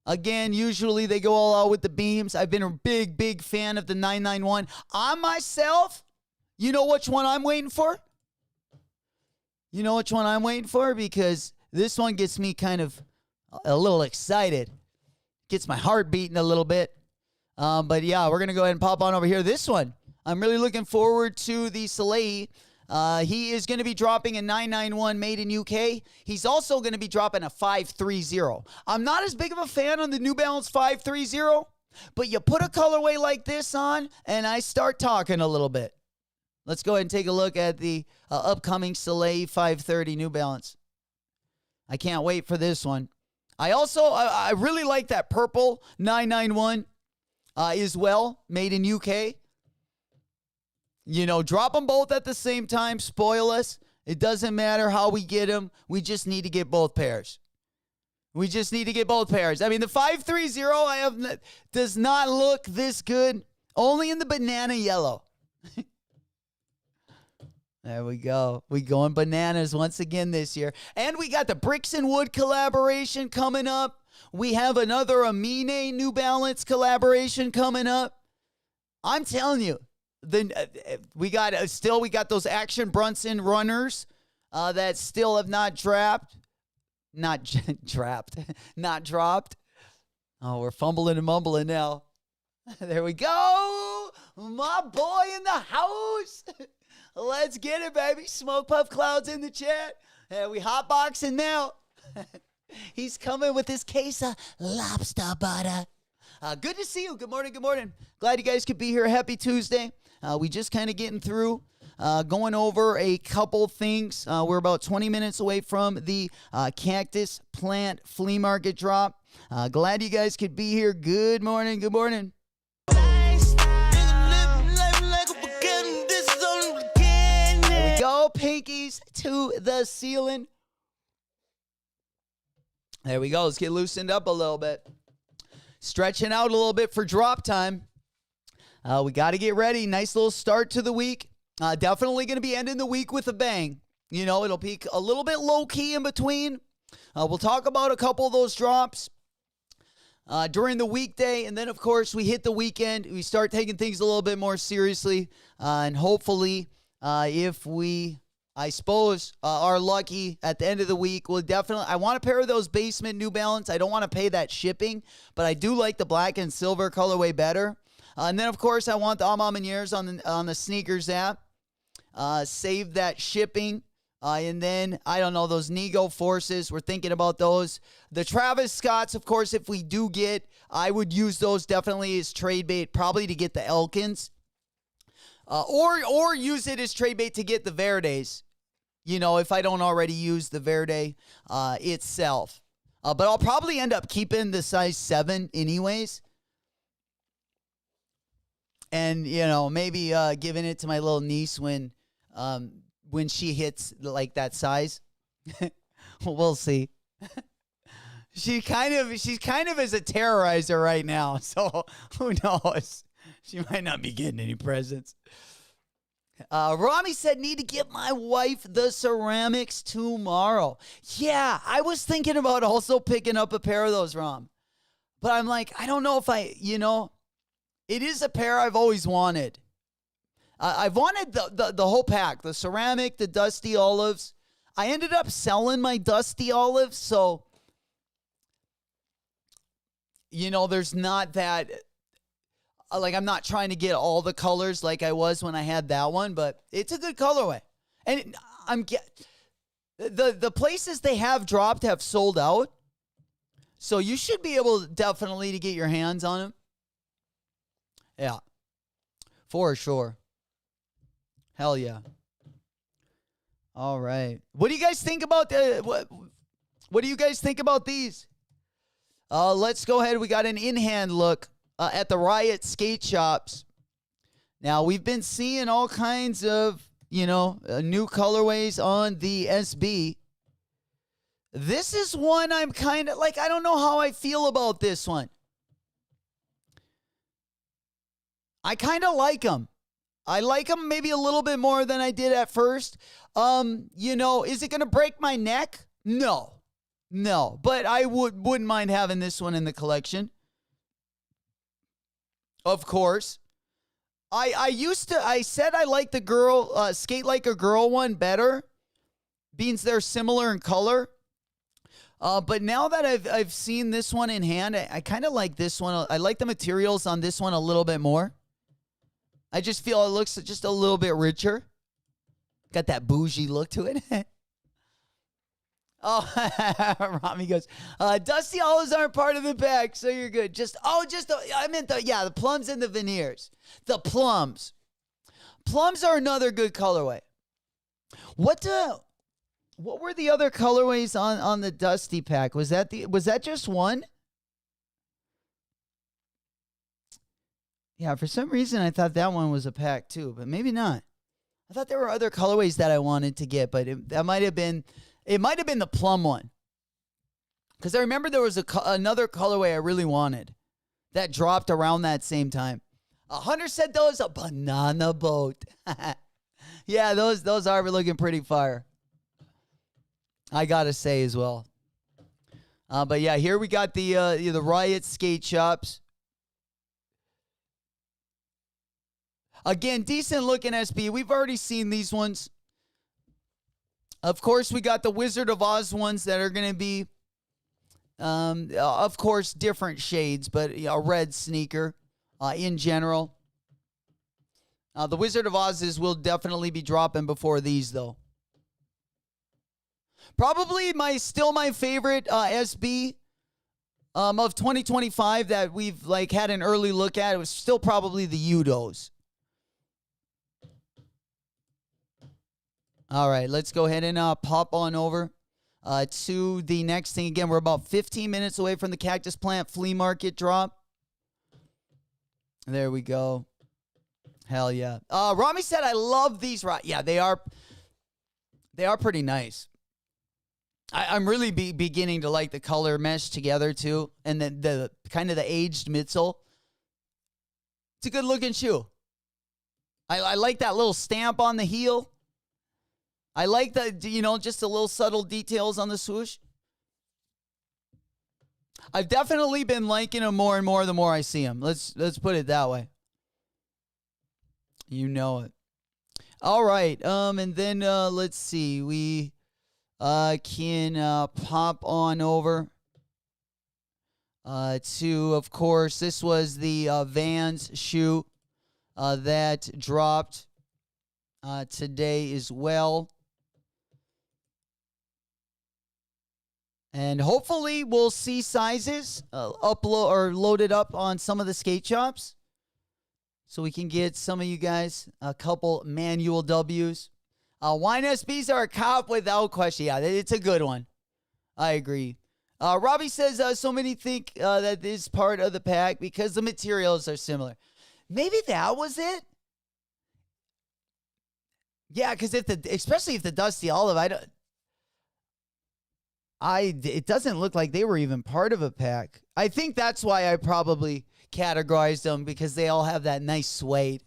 Again, usually they go all out with the beams. I've been a big, big fan of the 991. On myself, you know which one I'm waiting for? You know which one I'm waiting for? Because this one gets me kind of a little excited. Gets my heart beating a little bit. But yeah, we're going to go ahead and pop on over here. This one, I'm really looking forward to the Soleil. He is going to be dropping a 991 made in UK. He's also going to be dropping a 530. I'm not as big of a fan on the New Balance 530, but you put a colorway like this on, and I start talking a little bit. Let's go ahead and take a look at the upcoming Soleil 530 New Balance. I can't wait for this one. I really like that purple 991 as well, made in UK. You know, drop them both at the same time, spoil us. It doesn't matter how we get them. We just need to get both pairs. I mean, the 530 does not look this good. Only in the banana yellow. There we go. We going bananas once again this year. And we got the Bricks and Wood collaboration coming up. We have another Amine New Balance collaboration coming up. I'm telling you, we got those Action Brunson runners that still have not dropped. Oh, we're fumbling and mumbling now. There we go. My boy in the house. Let's get it, baby. Smoke Puff Clouds in the chat. We hotboxing now. He's coming with his case of lobster butter. Good to see you. Good morning. Glad you guys could be here. Happy Tuesday. We just kind of getting through, going over a couple things. We're about 20 minutes away from the Cactus Plant Flea Market drop. Glad you guys could be here. Good morning. There we go. Pinkies to the ceiling. There we go. Let's get loosened up a little bit. Stretching out a little bit for drop time. We got to get ready. Nice little start to the week. Definitely going to be ending the week with a bang. You know, it'll peak a little bit low-key in between. We'll talk about a couple of those drops during the weekday. And then, of course, we hit the weekend. We start taking things a little bit more seriously. And hopefully, if we, I suppose, are lucky at the end of the week, we'll definitely, I want a pair of those basement New Balance. I don't want to pay that shipping, but I do like the black and silver colorway better. And then, of course, I want the Amamaniers on the sneakers app. Save that shipping. And then, I don't know, those Nego Forces. We're thinking about those. The Travis Scotts, of course, if we do get, I would use those definitely as trade bait, probably to get the Elkins. Or use it as trade bait to get the Verdes. You know, if I don't already use the Verde itself. But I'll probably end up keeping the size 7 anyways. And, you know, maybe giving it to my little niece when she hits, like, that size. We'll see. She's kind of as a terrorizer right now. So, who knows? She might not be getting any presents. Rami said, need to get my wife the ceramics tomorrow. Yeah, I was thinking about also picking up a pair of those, Rom. But I'm like, I don't know if it is a pair I've always wanted. I've wanted the whole pack, the ceramic, the dusty olives. I ended up selling my dusty olives, so, you know, there's not that, like, I'm not trying to get all the colors like I was when I had that one, but it's a good colorway. And the places they have dropped have sold out, so you should be able definitely to get your hands on them. Yeah, for sure. Hell yeah. All right. What do you guys think about what do you guys think about these? Let's go ahead. We got an in-hand look at the Riot skate shops. Now, we've been seeing all kinds of, new colorways on the SB. This is one I'm kind of like, I don't know how I feel about this one. I kind of like them. I like them maybe a little bit more than I did at first. Is it going to break my neck? No. But I wouldn't mind having this one in the collection. Of course. I said I like the girl, Skate Like a Girl one better. Beans, they're similar in color. But now that I've seen this one in hand, I kind of like this one. I like the materials on this one a little bit more. I just feel it looks just a little bit richer. Got that bougie look to it. Oh, Rami goes, Dusty olives aren't part of the pack, so you're good. The plums and the veneers. The plums. Plums are another good colorway. What were the other colorways on the Dusty pack? Was that just one? Yeah, for some reason I thought that one was a pack too, but maybe not. I thought there were other colorways that I wanted to get, but it might have been the plum one. Because I remember there was another colorway I really wanted that dropped around that same time. Hunter said those a banana boat. Yeah, those are looking pretty fire. I gotta say as well. But yeah, here we got the Riot skate shops. Again, decent looking SB. We've already seen these ones. Of course, we got the Wizard of Oz ones that are going to be, of course, different shades, but a red sneaker in general. The Wizard of Oz's will definitely be dropping before these, though. Probably still my favorite SB of 2025 that we've had an early look at. It was still probably the Udos. All right, let's go ahead and pop on over to the next thing. Again, we're about 15 minutes away from the Cactus Plant Flea Market drop. There we go. Hell yeah. Rami said, I love these. Yeah, they are pretty nice. I'm really beginning to like the color mesh together, too. And the kind of the aged midsole. It's a good looking shoe. I like that little stamp on the heel. I like just the little subtle details on the swoosh. I've definitely been liking them more and more the more I see them. Let's put it that way. You know it. All right. And then let's see. We can pop on over to, of course, this was the Vans shoe that dropped today as well. And hopefully we'll see sizes loaded up on some of the skate shops. So we can get some of you guys a couple manual W's. Wine SBs are a cop without question. Yeah, it's a good one. I agree. Robbie says so many think that this is part of the pack because the materials are similar. Maybe that was it. Yeah, because especially if the Dusty Olive, it doesn't look like they were even part of a pack. I think that's why I probably categorized them because they all have that nice suede.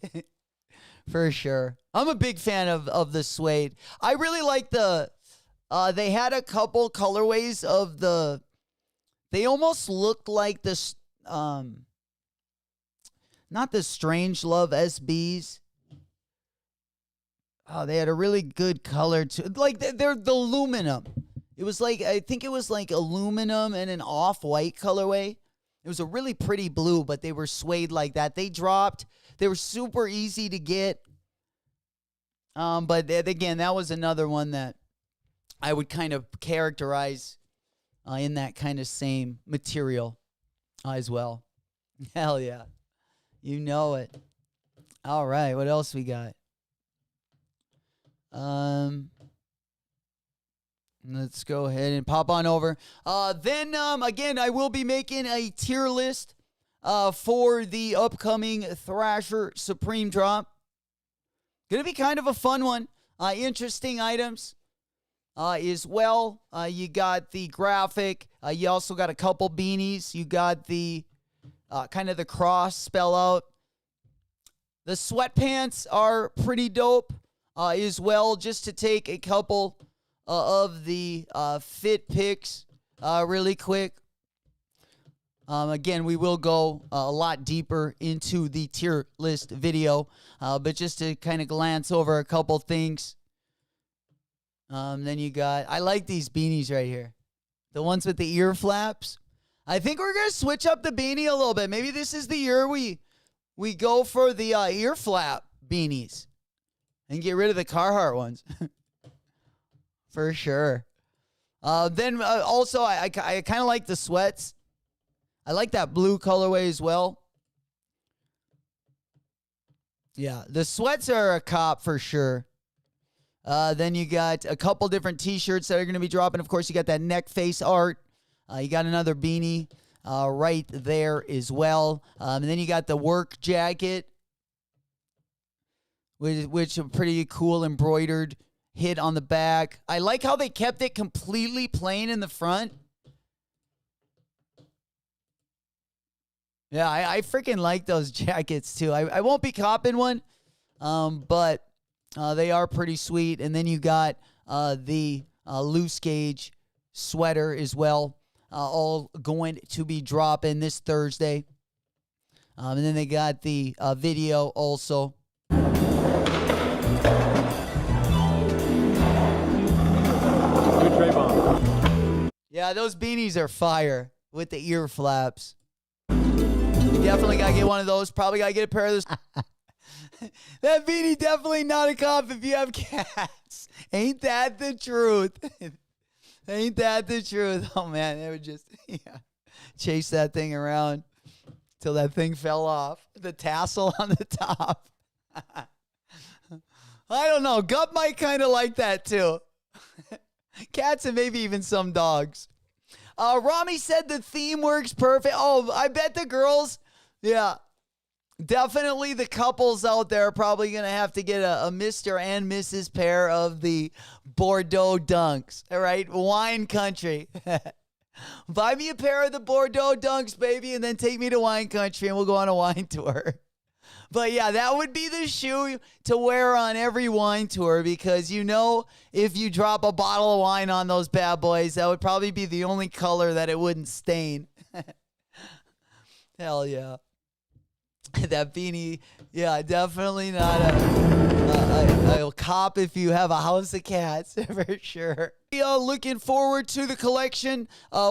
For sure. I'm a big fan of the suede. I really like they had a couple colorways of they almost looked like this, not the Strange Love SBs. Oh, they had a really good color too. They're the aluminum. I think it was like aluminum and an off-white colorway. It was a really pretty blue, but they were suede like that. They dropped. They were super easy to get. But again, that was another one that I would kind of characterize in that kind of same material as well. Hell yeah. You know it. All right, what else we got? Let's go ahead and pop on over. Then, again, I will be making a tier list for the upcoming Thrasher Supreme drop. Going to be kind of a fun one. Interesting items as well. You got the graphic. You also got a couple beanies. You got the kind of the cross spell out. The sweatpants are pretty dope as well. Just to take a couple of the fit picks really quick. Again, we will go a lot deeper into the tier list video, but just to kind of glance over a couple things. Then you got, I like these beanies right here. The ones with the ear flaps. I think we're going to switch up the beanie a little bit. Maybe this is the year we go for the ear flap beanies and get rid of the Carhartt ones. For sure. Then also, I kind of like the sweats. I like that blue colorway as well. Yeah, the sweats are a cop for sure. Then you got a couple different T-shirts that are going to be dropping. Of course, you got that Neckface art. You got another beanie right there as well. And then you got the work jacket, which a pretty cool embroidered hit on the back. I like how they kept it completely plain in the front. Yeah, I freaking like those jackets too. I won't be copping one, but they are pretty sweet. And then you got the loose gauge sweater as well, all going to be dropping this Thursday. And then they got the video also. Good Trey bomb. Yeah, those beanies are fire with the ear flaps. You definitely got to get one of those. Probably got to get a pair of those. That beanie definitely not a cop if you have cats. Ain't that the truth? Ain't that the truth? Oh, man, they would just chase that thing around till that thing fell off. The tassel on the top. I don't know. Gup might kind of like that, too. Cats and maybe even some dogs. Rami said the theme works perfect. Oh, I bet the girls, yeah, definitely the couples out there are probably going to have to get a Mr. and Mrs. pair of the Bordeaux Dunks. All right, wine country. Buy me a pair of the Bordeaux Dunks, baby, and then take me to wine country and we'll go on a wine tour. But yeah, that would be the shoe to wear on every wine tour because if you drop a bottle of wine on those bad boys, that would probably be the only color that it wouldn't stain. Hell yeah. That beanie, yeah, definitely not a cop if you have a house of cats, for sure. We are looking forward to the collection.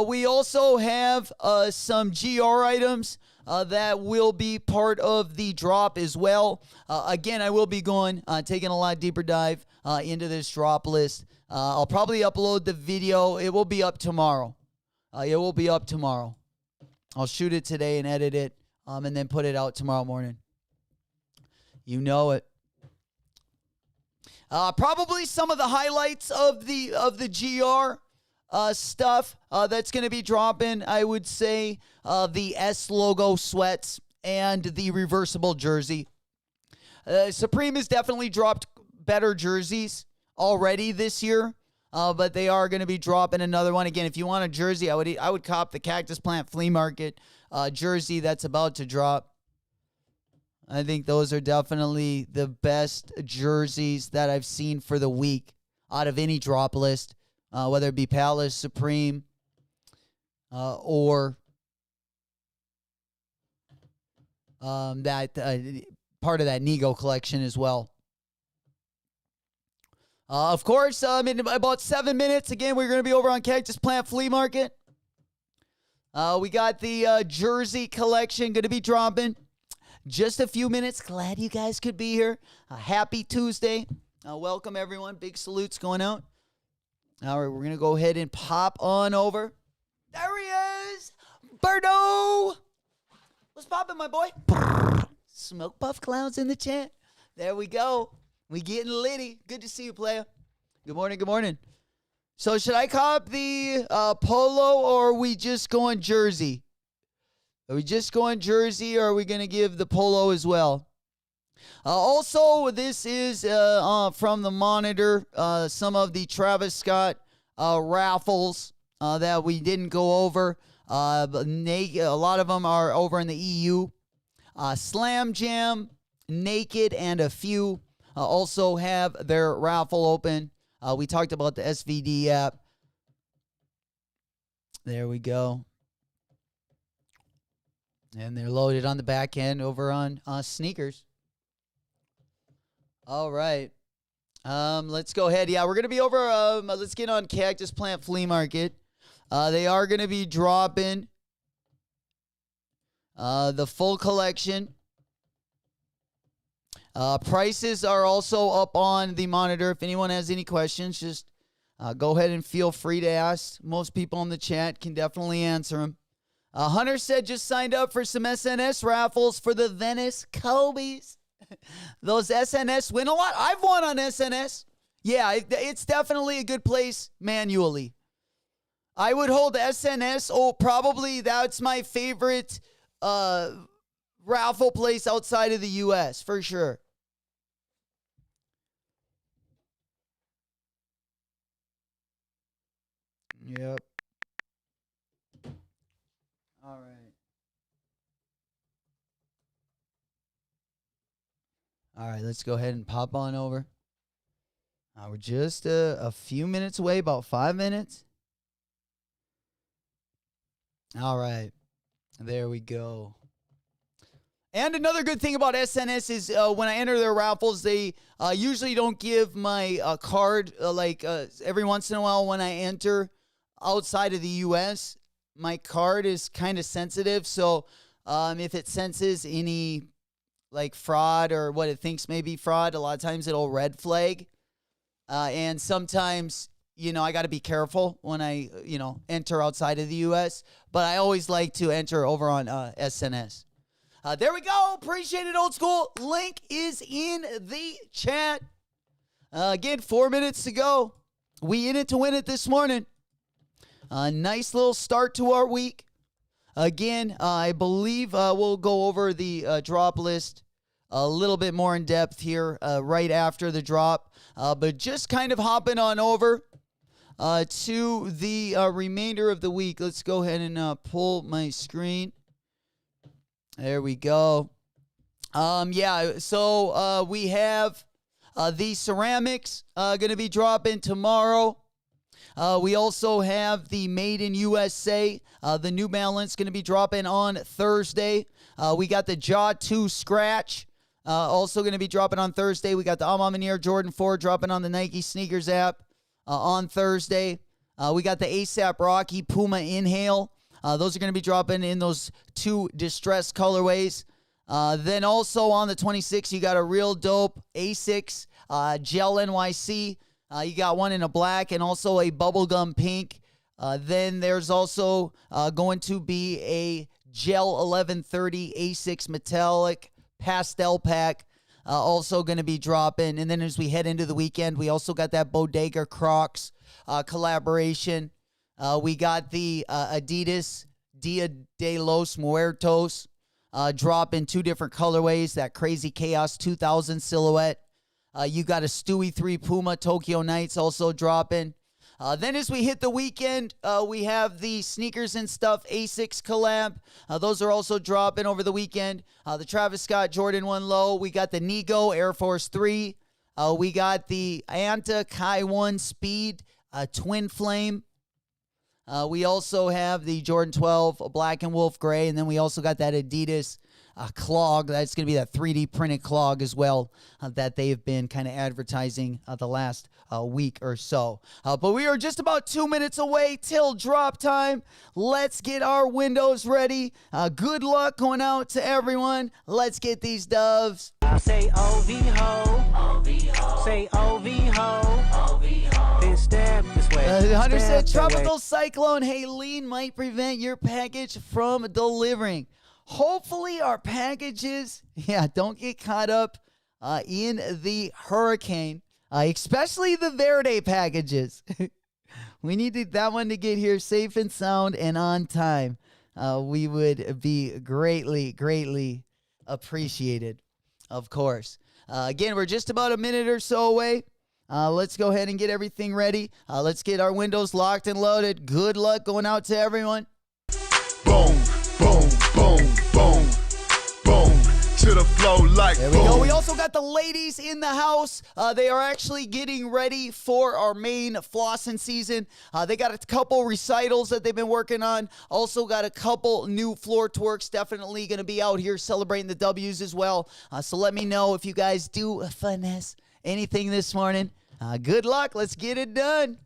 We also have some GR items that will be part of the drop as well. Again, I will be taking a lot deeper dive into this drop list. I'll probably upload the video. It will be up tomorrow. I'll shoot it today and edit it, and then put it out tomorrow morning. You know it. Probably some of the highlights of the GR stuff that's going to be dropping, I would say, the S logo sweats and the reversible jersey. Supreme has definitely dropped better jerseys already this year, but they are going to be dropping another one. Again, if you want a jersey, I would cop the Cactus Plant Flea Market jersey that's about to drop. I think those are definitely the best jerseys that I've seen for the week out of any drop list, whether it be Palace, Supreme, or that part of that Nego collection as well. Of course, in about 7 minutes, again, we're going to be over on Cactus Plant Flea Market. We got the jersey collection going to be dropping. Just a few minutes. Glad you guys could be here. Happy Tuesday. Welcome, everyone. Big salutes going out. All right, we're going to go ahead and pop on over. There he is. Birdo. What's popping, my boy? Smoke puff clouds in the chat. There we go. We getting litty. Good to see you, player. Good morning, good morning. So should I cop the polo or are we just going jersey? Are we just going jersey or are we going to give the polo as well? Also, this is from the monitor, some of the Travis Scott raffles that we didn't go over. But a lot of them are over in the EU. Slam Jam Naked and a few also have their raffle open. We talked about the SVD app. There we go. And they're loaded on the back end over on sneakers. All right. Let's go ahead. Yeah, we're going to be over. Let's get on Cactus Plant Flea Market. They are going to be dropping the full collection. Prices are also up on the monitor. If anyone has any questions, just go ahead and feel free to ask. Most people in the chat can definitely answer them. Hunter said just signed up for some SNS raffles for the Venice Kobe's. Those SNS win a lot. I've won on SNS. Yeah, it's definitely a good place manually. I would hold SNS. Oh, probably that's my favorite raffle place outside of the U.S. for sure. Yep. All right. All right, let's go ahead and pop on over. We're just a few minutes away, about 5 minutes. All right. There we go. And another good thing about SNS is when I enter their raffles, they usually don't give my card every once in a while when I enter outside of the U.S. My card is kind of sensitive, so if it senses any like fraud or what it thinks may be fraud, a lot of times it'll red flag. And sometimes, I got to be careful when I, enter outside of the U.S. But I always like to enter over on SNS. There we go. Appreciate it, old school. Link is in the chat. Again, 4 minutes to go. We in it to win it this morning. Nice little start to our week. Again, I believe we'll go over the drop list a little bit more in depth here right after the drop. But just kind of hopping on over to the remainder of the week. Let's go ahead and pull my screen. There we go. So we have the ceramics going to be dropping tomorrow. We also have the Made in USA, the New Balance, going to be dropping on Thursday. We got the Jaw 2 Scratch, also going to be dropping on Thursday. We got the Alma Jordan 4 dropping on the Nike Sneakers app on Thursday. We got the ASAP Rocky Puma Inhale. Those are going to be dropping in those 2 distressed colorways. Then also on the 26th, you got a real dope Asics Gel NYC. You got one in a black and also a bubblegum pink. Then there's also going to be a Gel 1130 Asics Metallic Pastel Pack. Also going to be dropping. And then as we head into the weekend, we also got that Bodega Crocs collaboration. We got the Adidas Dia de los Muertos drop in 2 different colorways. That Crazy Chaos 2000 silhouette. You got a Stewie 3 Puma Tokyo Nights also dropping. Then as we hit the weekend, we have the Sneakers and Stuff Asics collab. Those are also dropping over the weekend. The Travis Scott Jordan 1 Low. We got the Nigo Air Force 3. We got the Anta Kai 1 Speed Twin Flame. We also have the Jordan 12 Black and Wolf Gray. And then we also got that Adidas clog. That's going to be that 3D printed clog as well that they've been kind of advertising the last week or so. But we are just about 2 minutes away till drop time. Let's get our windows ready. Good luck going out to everyone. Let's get these doves. I say OV-ho, say OV-ho, then step this way. Hunter said step that Tropical way. Cyclone Helene might prevent your package from delivering. Hopefully our packages, don't get caught up in the hurricane, especially the Verde packages. We need that one to get here safe and sound and on time. We would be greatly, greatly appreciated, of course. Again, we're just about a minute or so away. Let's go ahead and get everything ready. Let's get our windows locked and loaded. Good luck going out to everyone. Boom, boom, boom, boom, boom. to the flow like There we go. We also got the ladies in the house. They are actually getting ready for our main flossing season. They got a couple recitals that they've been working on. Also got a couple new floor twerks. Definitely going to be out here celebrating the W's as well. So let me know if you guys do finesse anything this morning. Good luck. Let's get it done.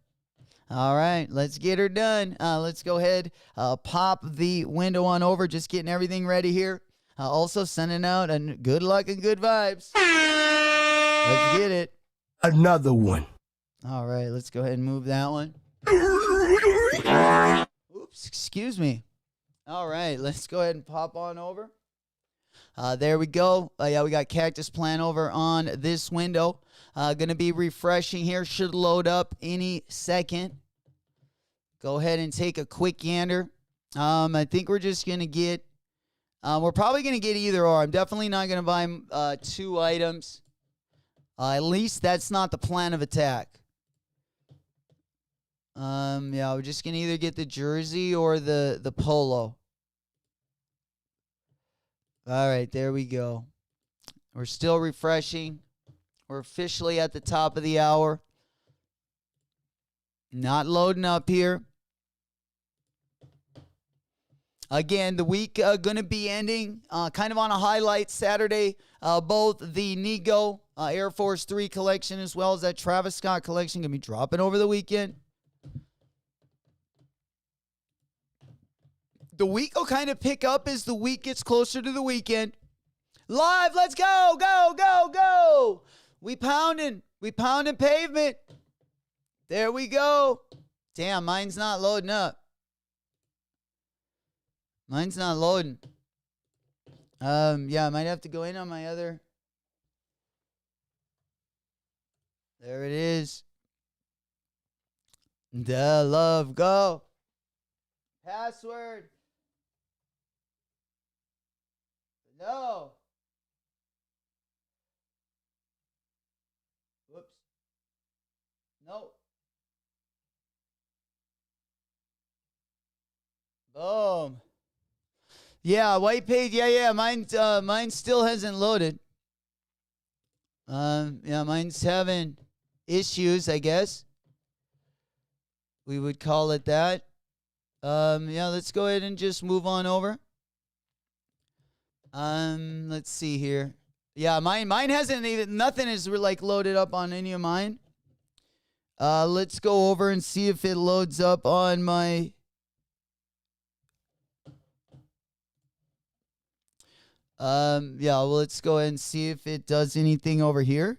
All right, let's get her done. Let's go ahead, pop the window on over, just getting everything ready here. Also sending out a good luck and good vibes. Let's get it. another one. All right, let's go ahead and move that one. Oops, excuse me. All right, let's go ahead and pop on over. There we go. Yeah, we got Cactus Plant over on this window. Going to be refreshing here. Should load up any second. Go ahead and take a quick gander. I think we're just going to get... we're probably going to get either or. I'm definitely not going to buy 2 items. At least that's not the plan of attack. Yeah, we're just going to either get the jersey or the polo. All right, there we go. We're still refreshing. We're officially at the top of the hour. Not loading up here. Again, the week going to be ending kind of on a highlight Saturday. Both the Nego Air Force 3 collection as well as that Travis Scott collection going to be dropping over the weekend. The week will kind of pick up as the week gets closer to the weekend. Live, let's go, go, go, go. We pounding pavement. There we go. Damn, mine's not loading up. Mine's not loading. Yeah, I might have to go in on my other. There it is. The love, go. Password. No. Whoops. No. Boom. Yeah, white page. Yeah. Mine still hasn't loaded. Yeah, mine's having issues, I guess. We would call it that. Yeah, let's go ahead and just move on over. Let's see here. Yeah, mine hasn't even, nothing is like loaded up on any of mine. Let's go over and see if it loads up on my. Yeah, well, let's go ahead and see if it does anything over here.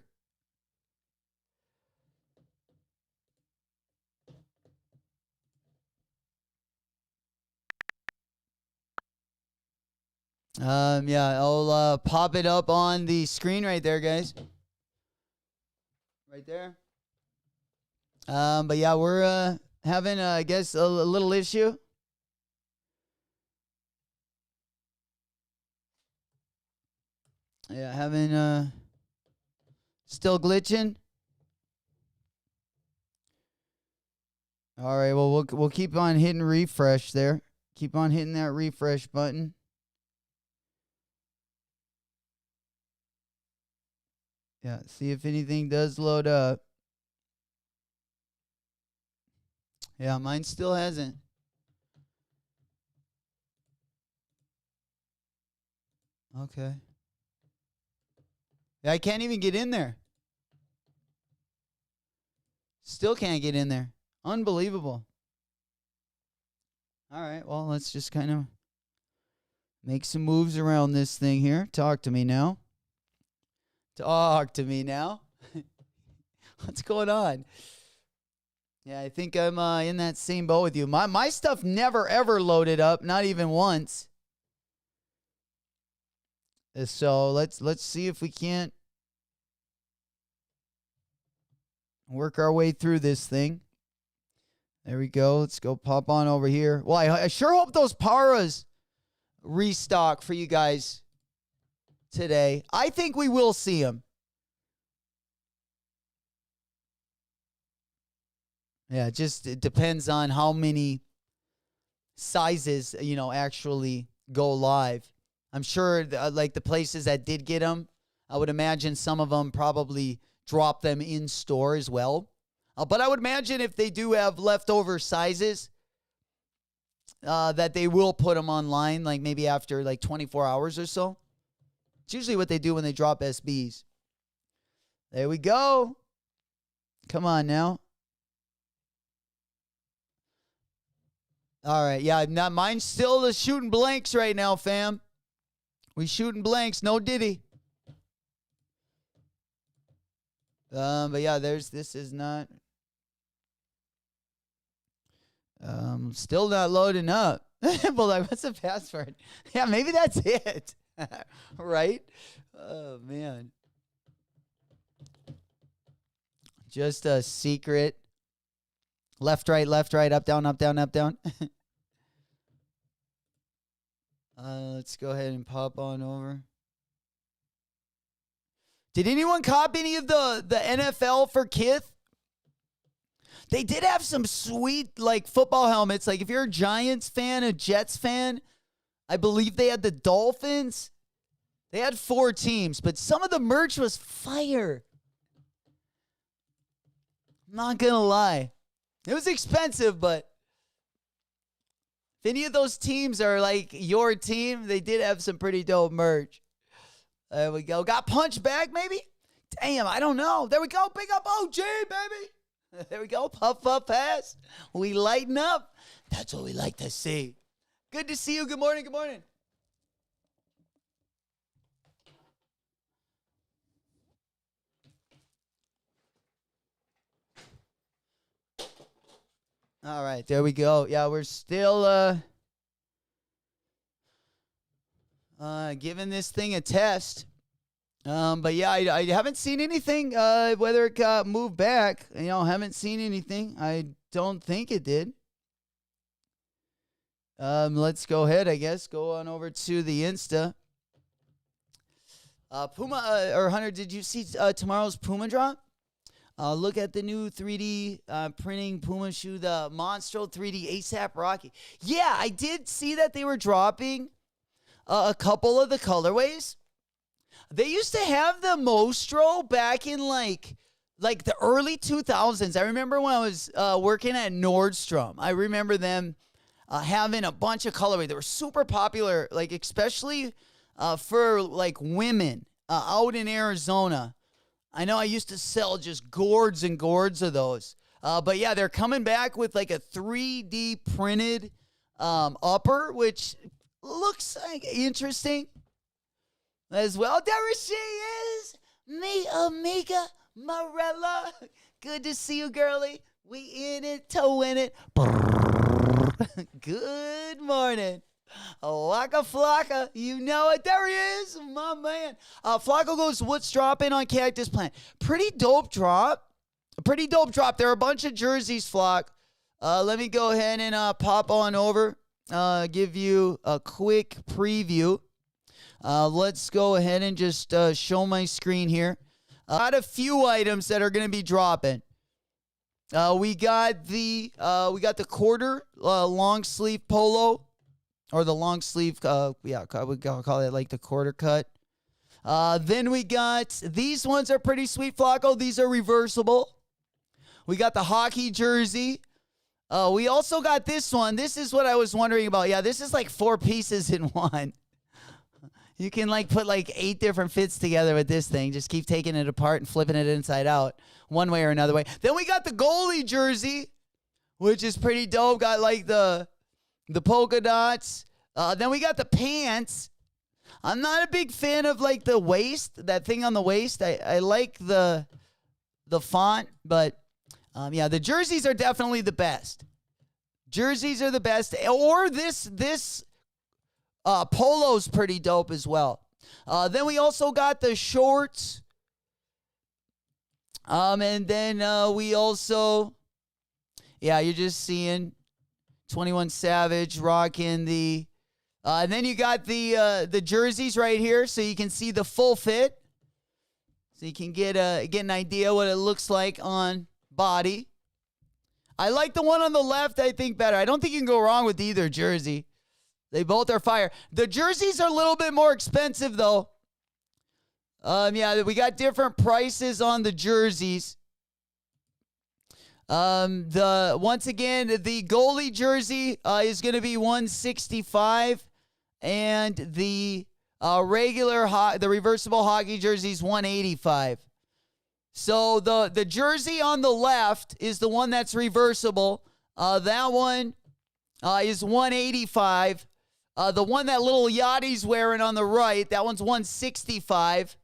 Yeah, I'll pop it up on the screen right there, guys. Right there. But yeah, we're having, I guess, a little issue. Yeah, having still glitching. All right, well, we'll keep on hitting refresh there. Keep on hitting that refresh button. Yeah, see if anything does load up. Yeah, mine still hasn't. Okay. Yeah, I can't even get in there. Still can't get in there. Unbelievable. All right, well, let's just kind of make some moves around this thing here. Talk to me now. Talk to me now. What's going on? Yeah, I think I'm in that same boat with you. My stuff never, ever loaded up, not even once. So let's see if we can't work our way through this thing. There we go. Let's go pop on over here. Well, I sure hope those Paras restock for you guys today. I think we will see them. Yeah, it depends on how many sizes, actually go live. I'm sure like the places that did get them, I would imagine some of them probably drop them in store as well. But I would imagine if they do have leftover sizes, that they will put them online, like maybe after like 24 hours or so. It's usually what they do when they drop SBs. There we go. Come on now. All right, yeah, not mine's still the shooting blanks right now, fam. We shooting blanks, no Diddy. But yeah, this is not. Still not loading up. But like, what's the password? Yeah, maybe that's it. Right? Oh man. Just a secret. Left, right, up, down, up, down, up, down. Let's go ahead and pop on over. Did anyone cop any of the NFL for Kith? They did have some sweet like football helmets. Like if you're a Giants fan, a Jets fan, I believe they had the Dolphins. They had 4 teams, but some of the merch was fire. I'm not gonna lie. It was expensive, but if any of those teams are like your team, they did have some pretty dope merch. There we go. Got punched back, maybe? Damn, I don't know. There we go. Big up OG, baby. There we go. Puff, puff, pass. We lighten up. That's what we like to see. Good to see you. Good morning. Good morning. All right, there we go. Yeah, we're still giving this thing a test. But yeah, I haven't seen anything, whether it got moved back. Haven't seen anything. I don't think it did. Let's go ahead, I guess. Go on over to the Insta. Puma, or Hunter, did you see tomorrow's Puma drop? Look at the new 3D printing Puma shoe, the Monstro 3D ASAP Rocky. Yeah, I did see that they were dropping a couple of the colorways. They used to have the Mostro back in like the early 2000s. I remember when I was working at Nordstrom. I remember them having a bunch of colorways. They were super popular, like especially for like women out in Arizona. I know I used to sell just gourds and gourds of those. But yeah, they're coming back with like a 3D printed upper, which looks like interesting as well. There she is, me amiga Morella. Good to see you, girly. We in it to win it. Good morning. Waka Flocka, you know it. There he is, my man. Flocka goes, what's dropping on Cactus Plant? Pretty dope drop. There are a bunch of jerseys, Flock. Let me go ahead and pop on over. Give you a quick preview. Let's go ahead and just show my screen here. Got a few items that are going to be dropping. We got the quarter long sleeve polo. Or the long sleeve, yeah, I would call it like the quarter cut. Then we got, these ones are pretty sweet, Flacco. These are reversible. We got the hockey jersey. We also got this one. This is what I was wondering about. Yeah, this is like 4 pieces in one. You can like put like 8 different fits together with this thing. Just keep taking it apart and flipping it inside out one way or another way. Then we got the goalie jersey, which is pretty dope. Got like the polka dots. Then we got the pants. I'm not a big fan of like the waist, that thing on the waist. I like the font, but yeah, the jerseys are definitely the best. Jerseys are the best. Or this polo's pretty dope as well. Then we also got the shorts. And then we also, yeah, you're just seeing 21 Savage rocking the, and then you got the jerseys right here, so you can see the full fit, so you can get an idea what it looks like on body. I like the one on the left, I think, better. I don't think you can go wrong with either jersey. They both are fire. The jerseys are a little bit more expensive, though. Yeah, we got different prices on the jerseys. Once again, the goalie jersey is going to be $165, and the the reversible hockey jersey is $185. So the jersey on the left is the one that's reversible. That one is $185. The one that little Yachty's wearing on the right, that one's $165.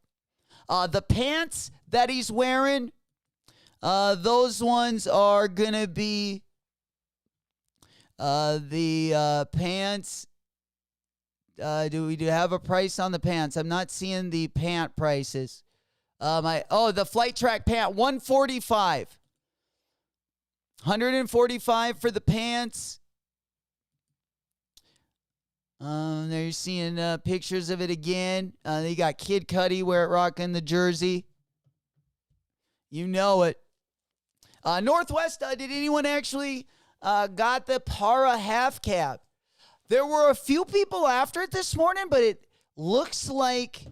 The pants that he's wearing, those ones are going to be the pants. Do we have a price on the pants? I'm not seeing the pant prices. The Flight Track pant, $145. $145 for the pants. There you're seeing pictures of it again. They got Kid Cudi rocking the jersey. You know it. Northwest, did anyone actually got the Para half cap? There were a few people after it this morning, but it looks like,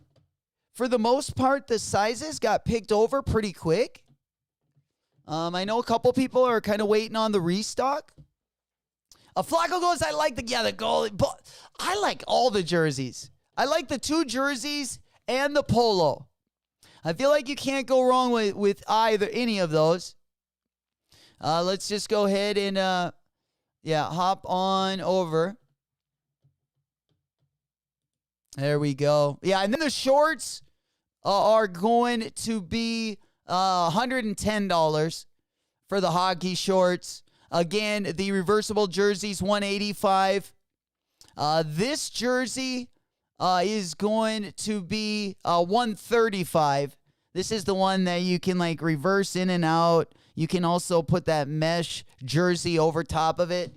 for the most part, the sizes got picked over pretty quick. I know a couple people are kind of waiting on the restock. Flacco goes, I like the goalie, but I like all the jerseys. I like the two jerseys and the polo. I feel like you can't go wrong with any of those. Let's just go ahead and hop on over. There we go. Yeah, and then the shorts are going to be $110 for the hockey shorts. Again, the reversible jersey's $185. This jersey is going to be $135. This is the one that you can like reverse in and out. You can also put that mesh jersey over top of it.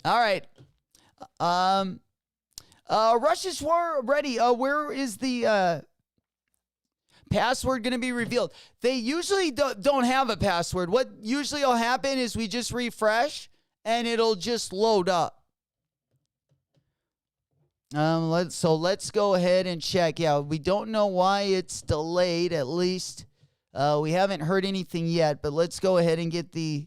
All right. Russia's War ready. Where is the password going to be revealed? They usually don't have a password. What usually will happen is we just refresh and it'll just load up. Let's go ahead and check. Yeah, we don't know why it's delayed. At least we haven't heard anything yet. But let's go ahead and get the.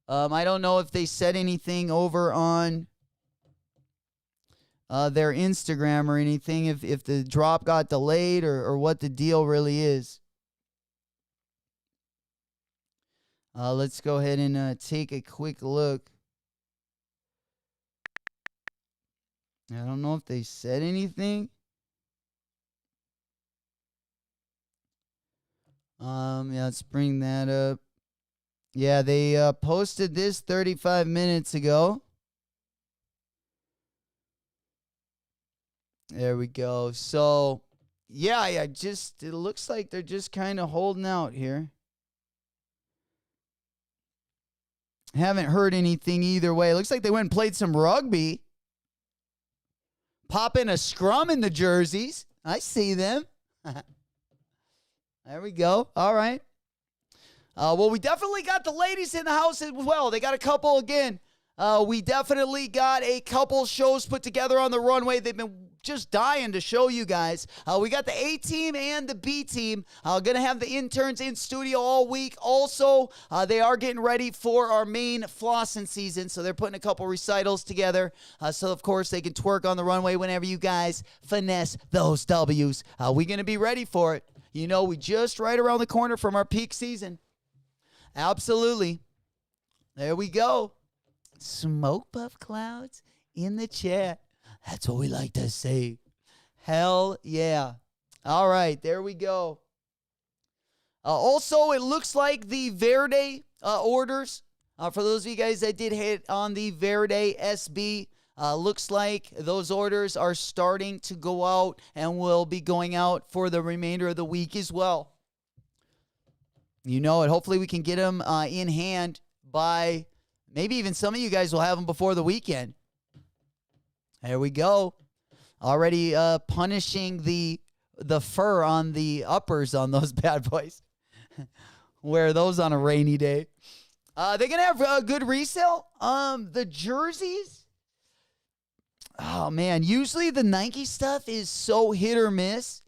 I don't know if they said anything over on their Instagram or anything, if the drop got delayed or what the deal really is. Let's go ahead and take a quick look. I don't know if they said anything. Let's bring that up. Yeah, they posted this 35 minutes ago. There we go. So, it looks like they're just kind of holding out here. Haven't heard anything either way. It looks like they went and played some rugby. Pop in a scrum in the jerseys. I see them. There we go. All right. Well, we definitely got the ladies in the house as well. They got a couple again. We definitely got a couple shows put together on the runway. They've been just dying to show you guys. We got the A team and the B team. Gonna have the interns in studio all week. Also, they are getting ready for our main flossing season, so they're putting a couple recitals together. So of course they can twerk on the runway whenever you guys finesse those W's. We gonna be ready for it. You know, we just right around the corner from our peak season. Absolutely. There we go. Smoke puff clouds in the chat. That's what we like to say. Hell yeah. All right, there we go. Also, it looks like the Verde orders, for those of you guys that did hit on the Verde SB, looks like those orders are starting to go out and will be going out for the remainder of the week as well. You know it. Hopefully we can get them in hand by maybe even some of you guys will have them before the weekend. There we go. Already punishing the fur on the uppers on those bad boys. Wear those on a rainy day. They're gonna have a good resale. The jerseys. Oh man, usually the Nike stuff is so hit or miss.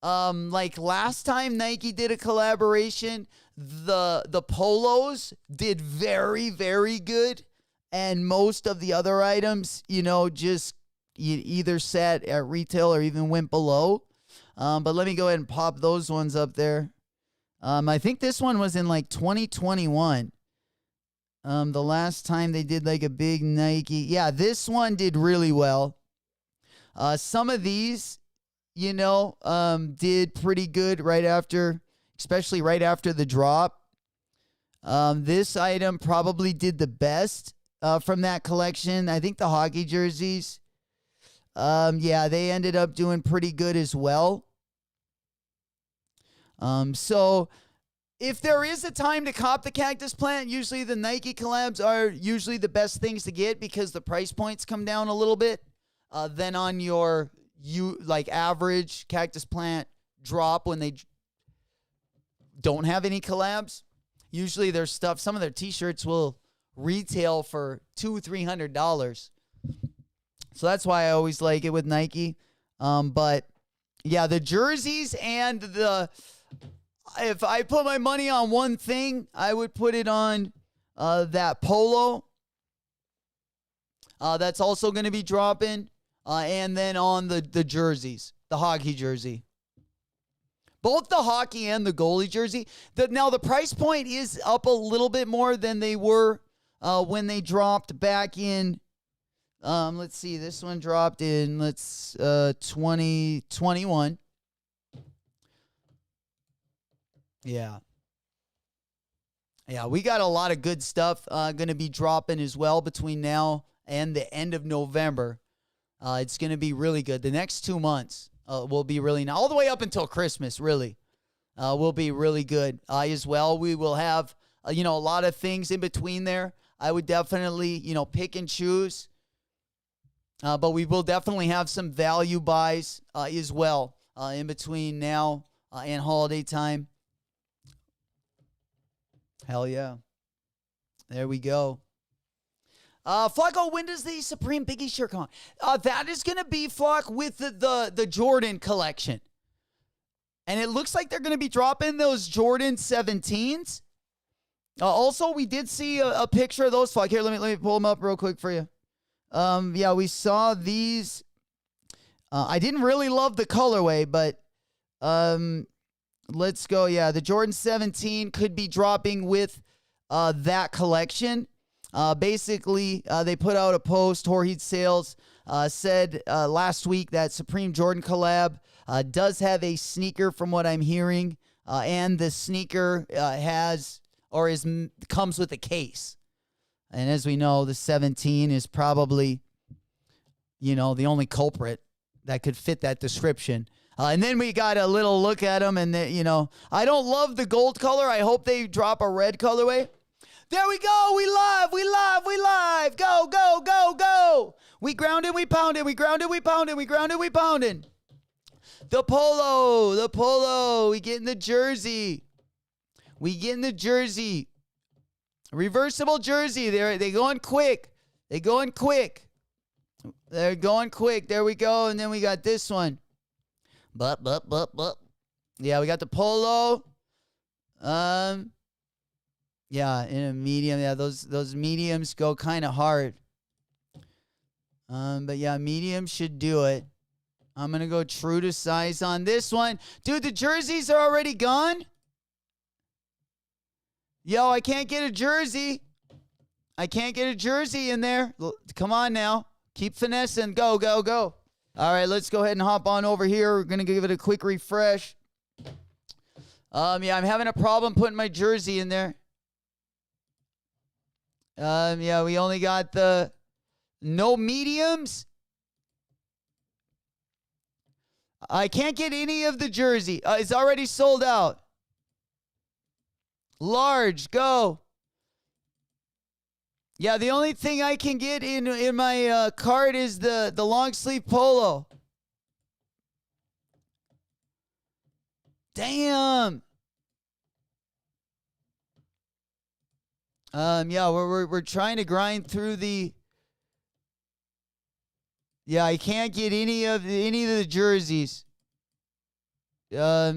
Like last time Nike did a collaboration, the polos did very, very good, and most of the other items, just either sat at retail or even went below. But let me go ahead and pop those ones up there. I think this one was in like 2021. The last time they did like a big Nike. Yeah, this one did really well. Some of these, did pretty good right after, especially right after the drop. This item probably did the best from that collection. I think the hockey jerseys, they ended up doing pretty good as well. So if there is a time to cop the Cactus Plant, usually the Nike collabs are usually the best things to get because the price points come down a little bit. Then on your average Cactus Plant drop when they don't have any collabs, usually their stuff, some of their t-shirts will retail for $200-$300. So that's why I always like it with Nike. But yeah, the jerseys and if I put my money on one thing, I would put it on that polo. That's also going to be dropping. And then on the jerseys, the hockey jersey. Both the hockey and the goalie jersey. Now, the price point is up a little bit more than they were when they dropped back in, let's see, this one dropped in, 2021. Yeah. Yeah, we got a lot of good stuff going to be dropping as well between now and the end of November. It's going to be really good. The next 2 months will be really, all the way up until Christmas, really, will be really good as well. We will have, a lot of things in between there. I would definitely, pick and choose. But we will definitely have some value buys as well in between now and holiday time. Hell yeah. There we go. Flocko, when does the Supreme Biggie shirt come on? That is going to be, Flock, with the Jordan collection. And it looks like they're going to be dropping those Jordan 17s. Also, we did see a picture of those, Flock. Here, let me pull them up real quick for you. Yeah, we saw these. I didn't really love the colorway, but let's go. Yeah, the Jordan 17 could be dropping with that collection. Basically, they put out a post. Jorge Sales said last week that Supreme Jordan collab does have a sneaker from what I'm hearing. And the sneaker comes with a case. And as we know, the 17 is probably, the only culprit that could fit that description. And then we got a little look at them, and I don't love the gold color. I hope they drop a red colorway. There we go. We live. Go, go, go, go. We grounded, we pounded. We grounded, we pounded. We grounded, we pounded. The polo. We get in the jersey. Reversible jersey. They going quick. They're going quick. There we go. And then we got this one. But. Yeah, we got the polo. Yeah, in a medium. Yeah, those mediums go kind of hard. But yeah, medium should do it. I'm going to go true to size on this one. Dude, the jerseys are already gone. Yo, I can't get a jersey. In there. Come on now. Keep finessing. Go, go, go. All right, let's go ahead and hop on over here. We're going to give it a quick refresh. Yeah, I'm having a problem putting my jersey in there. Yeah, we only got the no mediums. I can't get any of the jersey. It's already sold out. Large, go. Yeah, the only thing I can get in my cart is the long sleeve polo. Damn. Yeah, we're trying to grind through the. Yeah, I can't get any of the jerseys. Yeah,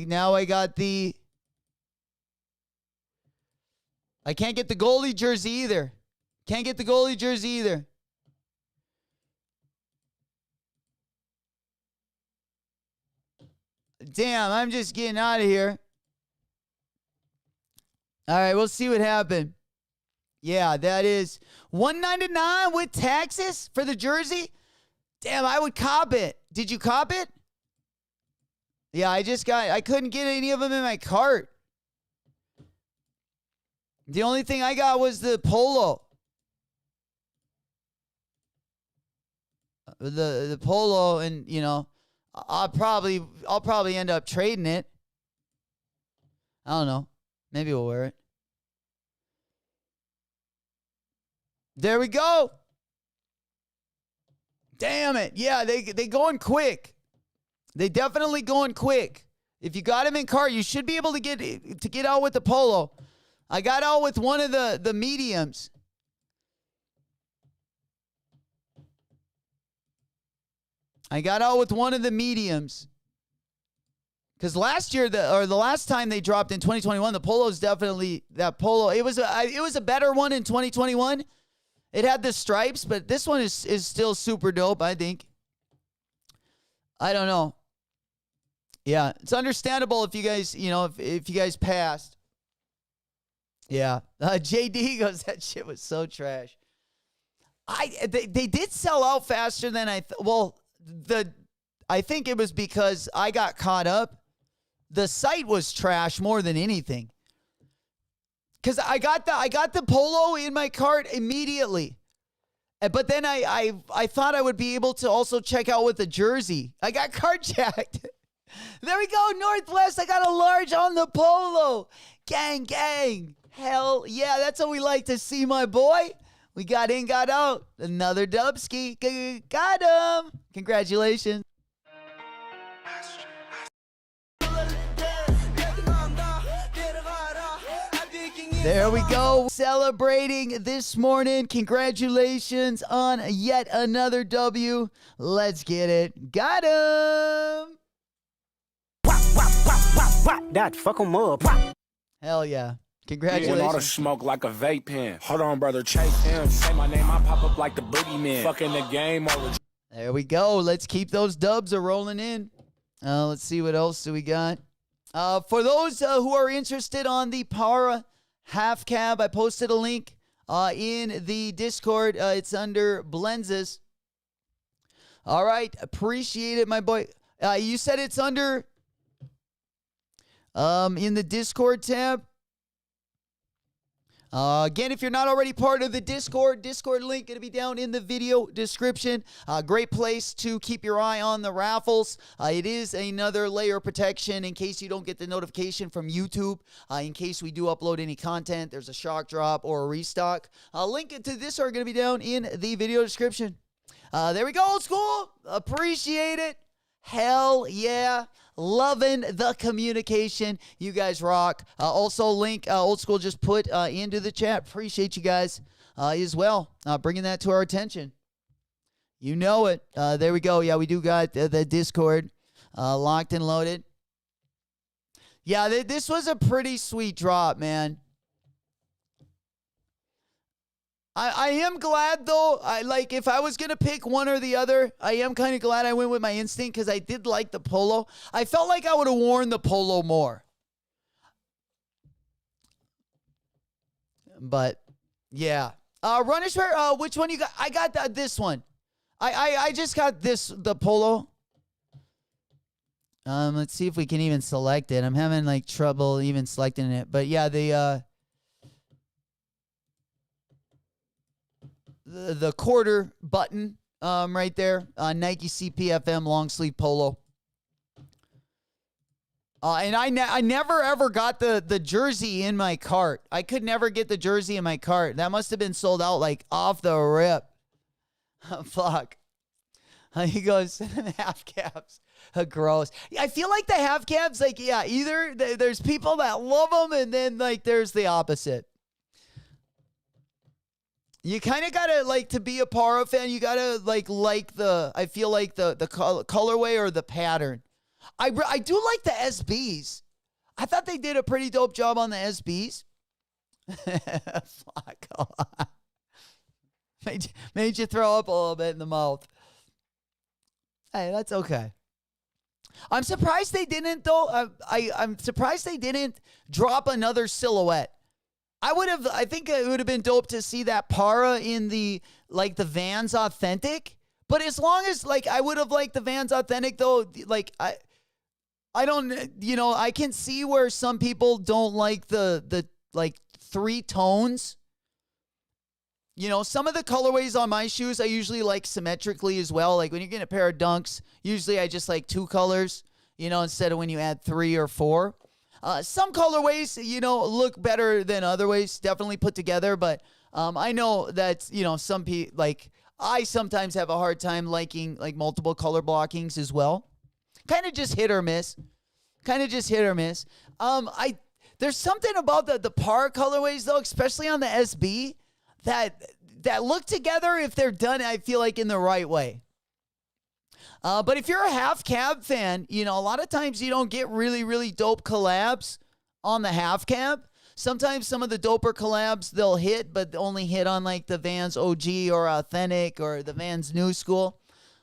now I got the. I can't get the goalie jersey either. Can't get the goalie jersey either. Damn, I'm just getting out of here. All right, we'll see what happened. Yeah, that is $199 with taxes for the jersey. Damn, I would cop it. Did you cop it? Yeah, I couldn't get any of them in my cart. The only thing I got was the polo. The polo, and you know, I'll probably end up trading it. I don't know. Maybe we'll wear it. There we go. Damn it. Yeah, they going quick. They definitely going quick. If you got them in cart, you should be able to get out with the polo. I got out with one of the mediums. Because last year, the last time they dropped in 2021, the polo's definitely that polo. It was a better one in 2021. It had the stripes, but this one is still super dope, I think. I don't know. Yeah, it's understandable if you guys, if you guys passed. Yeah. JD goes, that shit was so trash. They did sell out faster than I think it was because I got caught up. The site was trash more than anything. Cuz I got the polo in my cart immediately. But then I thought I would be able to also check out with the jersey. I got carjacked. There we go, Northwest. I got a large on the polo. Gang, gang. Hell yeah, that's what we like to see, my boy. We got in, got out. Another Dubski. Got him. Congratulations. There we go. Celebrating this morning. Congratulations on yet another W. Let's get it. Got him. That fuck 'em up. Hell yeah. Congratulations. When all the smoke like a vape pen. Hold on, brother. Chase him. Say my name, I pop up like the boogeyman. Fucking the game over. There we go. Let's keep those dubs rolling in. Let's see what else do we got. For those who are interested on the Para half cab, I posted a link in the Discord. It's under Blenzes. All right. Appreciate it, my boy. You said it's under in the Discord tab. Again, if you're not already part of the Discord link going to be down in the video description. Great place to keep your eye on the raffles. It is another layer of protection in case you don't get the notification from YouTube. In case we do upload any content, there's a shock drop or a restock. Link to this are going to be down in the video description. There we go, old school. Appreciate it. Hell yeah. Loving the communication. You guys rock. Also, link old school just put into the chat. Appreciate you guys as well. Bringing that to our attention. You know it. There we go. Yeah, we do got the Discord locked and loaded. Yeah, this was a pretty sweet drop, man. I am glad, though. If I was going to pick one or the other, I am kind of glad I went with my instinct because I did like the polo. I felt like I would have worn the polo more. But, yeah. Runners wear, which one you got? I got this one. I just got the polo. Let's see if we can even select it. I'm having, trouble even selecting it. But, yeah, the quarter button right there. Nike CPFM long sleeve polo. And I never ever got the jersey in my cart. I could never get the jersey in my cart. That must have been sold out off the rip. Fuck. He goes, half caps. Gross. I feel like the half caps, either there's people that love them and then there's the opposite. You kind of gotta like to be a Para fan. You gotta like the. I feel like the colorway or the pattern. I do like the SBs. I thought they did a pretty dope job on the SBs. Fuck. Made you throw up a little bit in the mouth. Hey, that's okay. I'm surprised they didn't though. I'm surprised they didn't drop another silhouette. I think it would have been dope to see that Para in the Vans Authentic. But as long as I would have liked the Vans Authentic though, I don't, I can see where some people don't like the 3 tones. Some of the colorways on my shoes I usually like symmetrically as well. Like when you're getting a pair of Dunks, usually I just like 2 colors, instead of when you add 3 or 4. Some colorways, look better than other ways, definitely put together. But I know that, some people, I sometimes have a hard time liking multiple color blockings as well. Kind of just hit or miss. There's something about the Para colorways though, especially on the SB, that look together if they're done, I feel like in the right way. But if you're a half cab fan, a lot of times you don't get really, really dope collabs on the half cab. Sometimes some of the doper collabs they'll hit, but only hit on the Vans OG or Authentic or the Vans New School.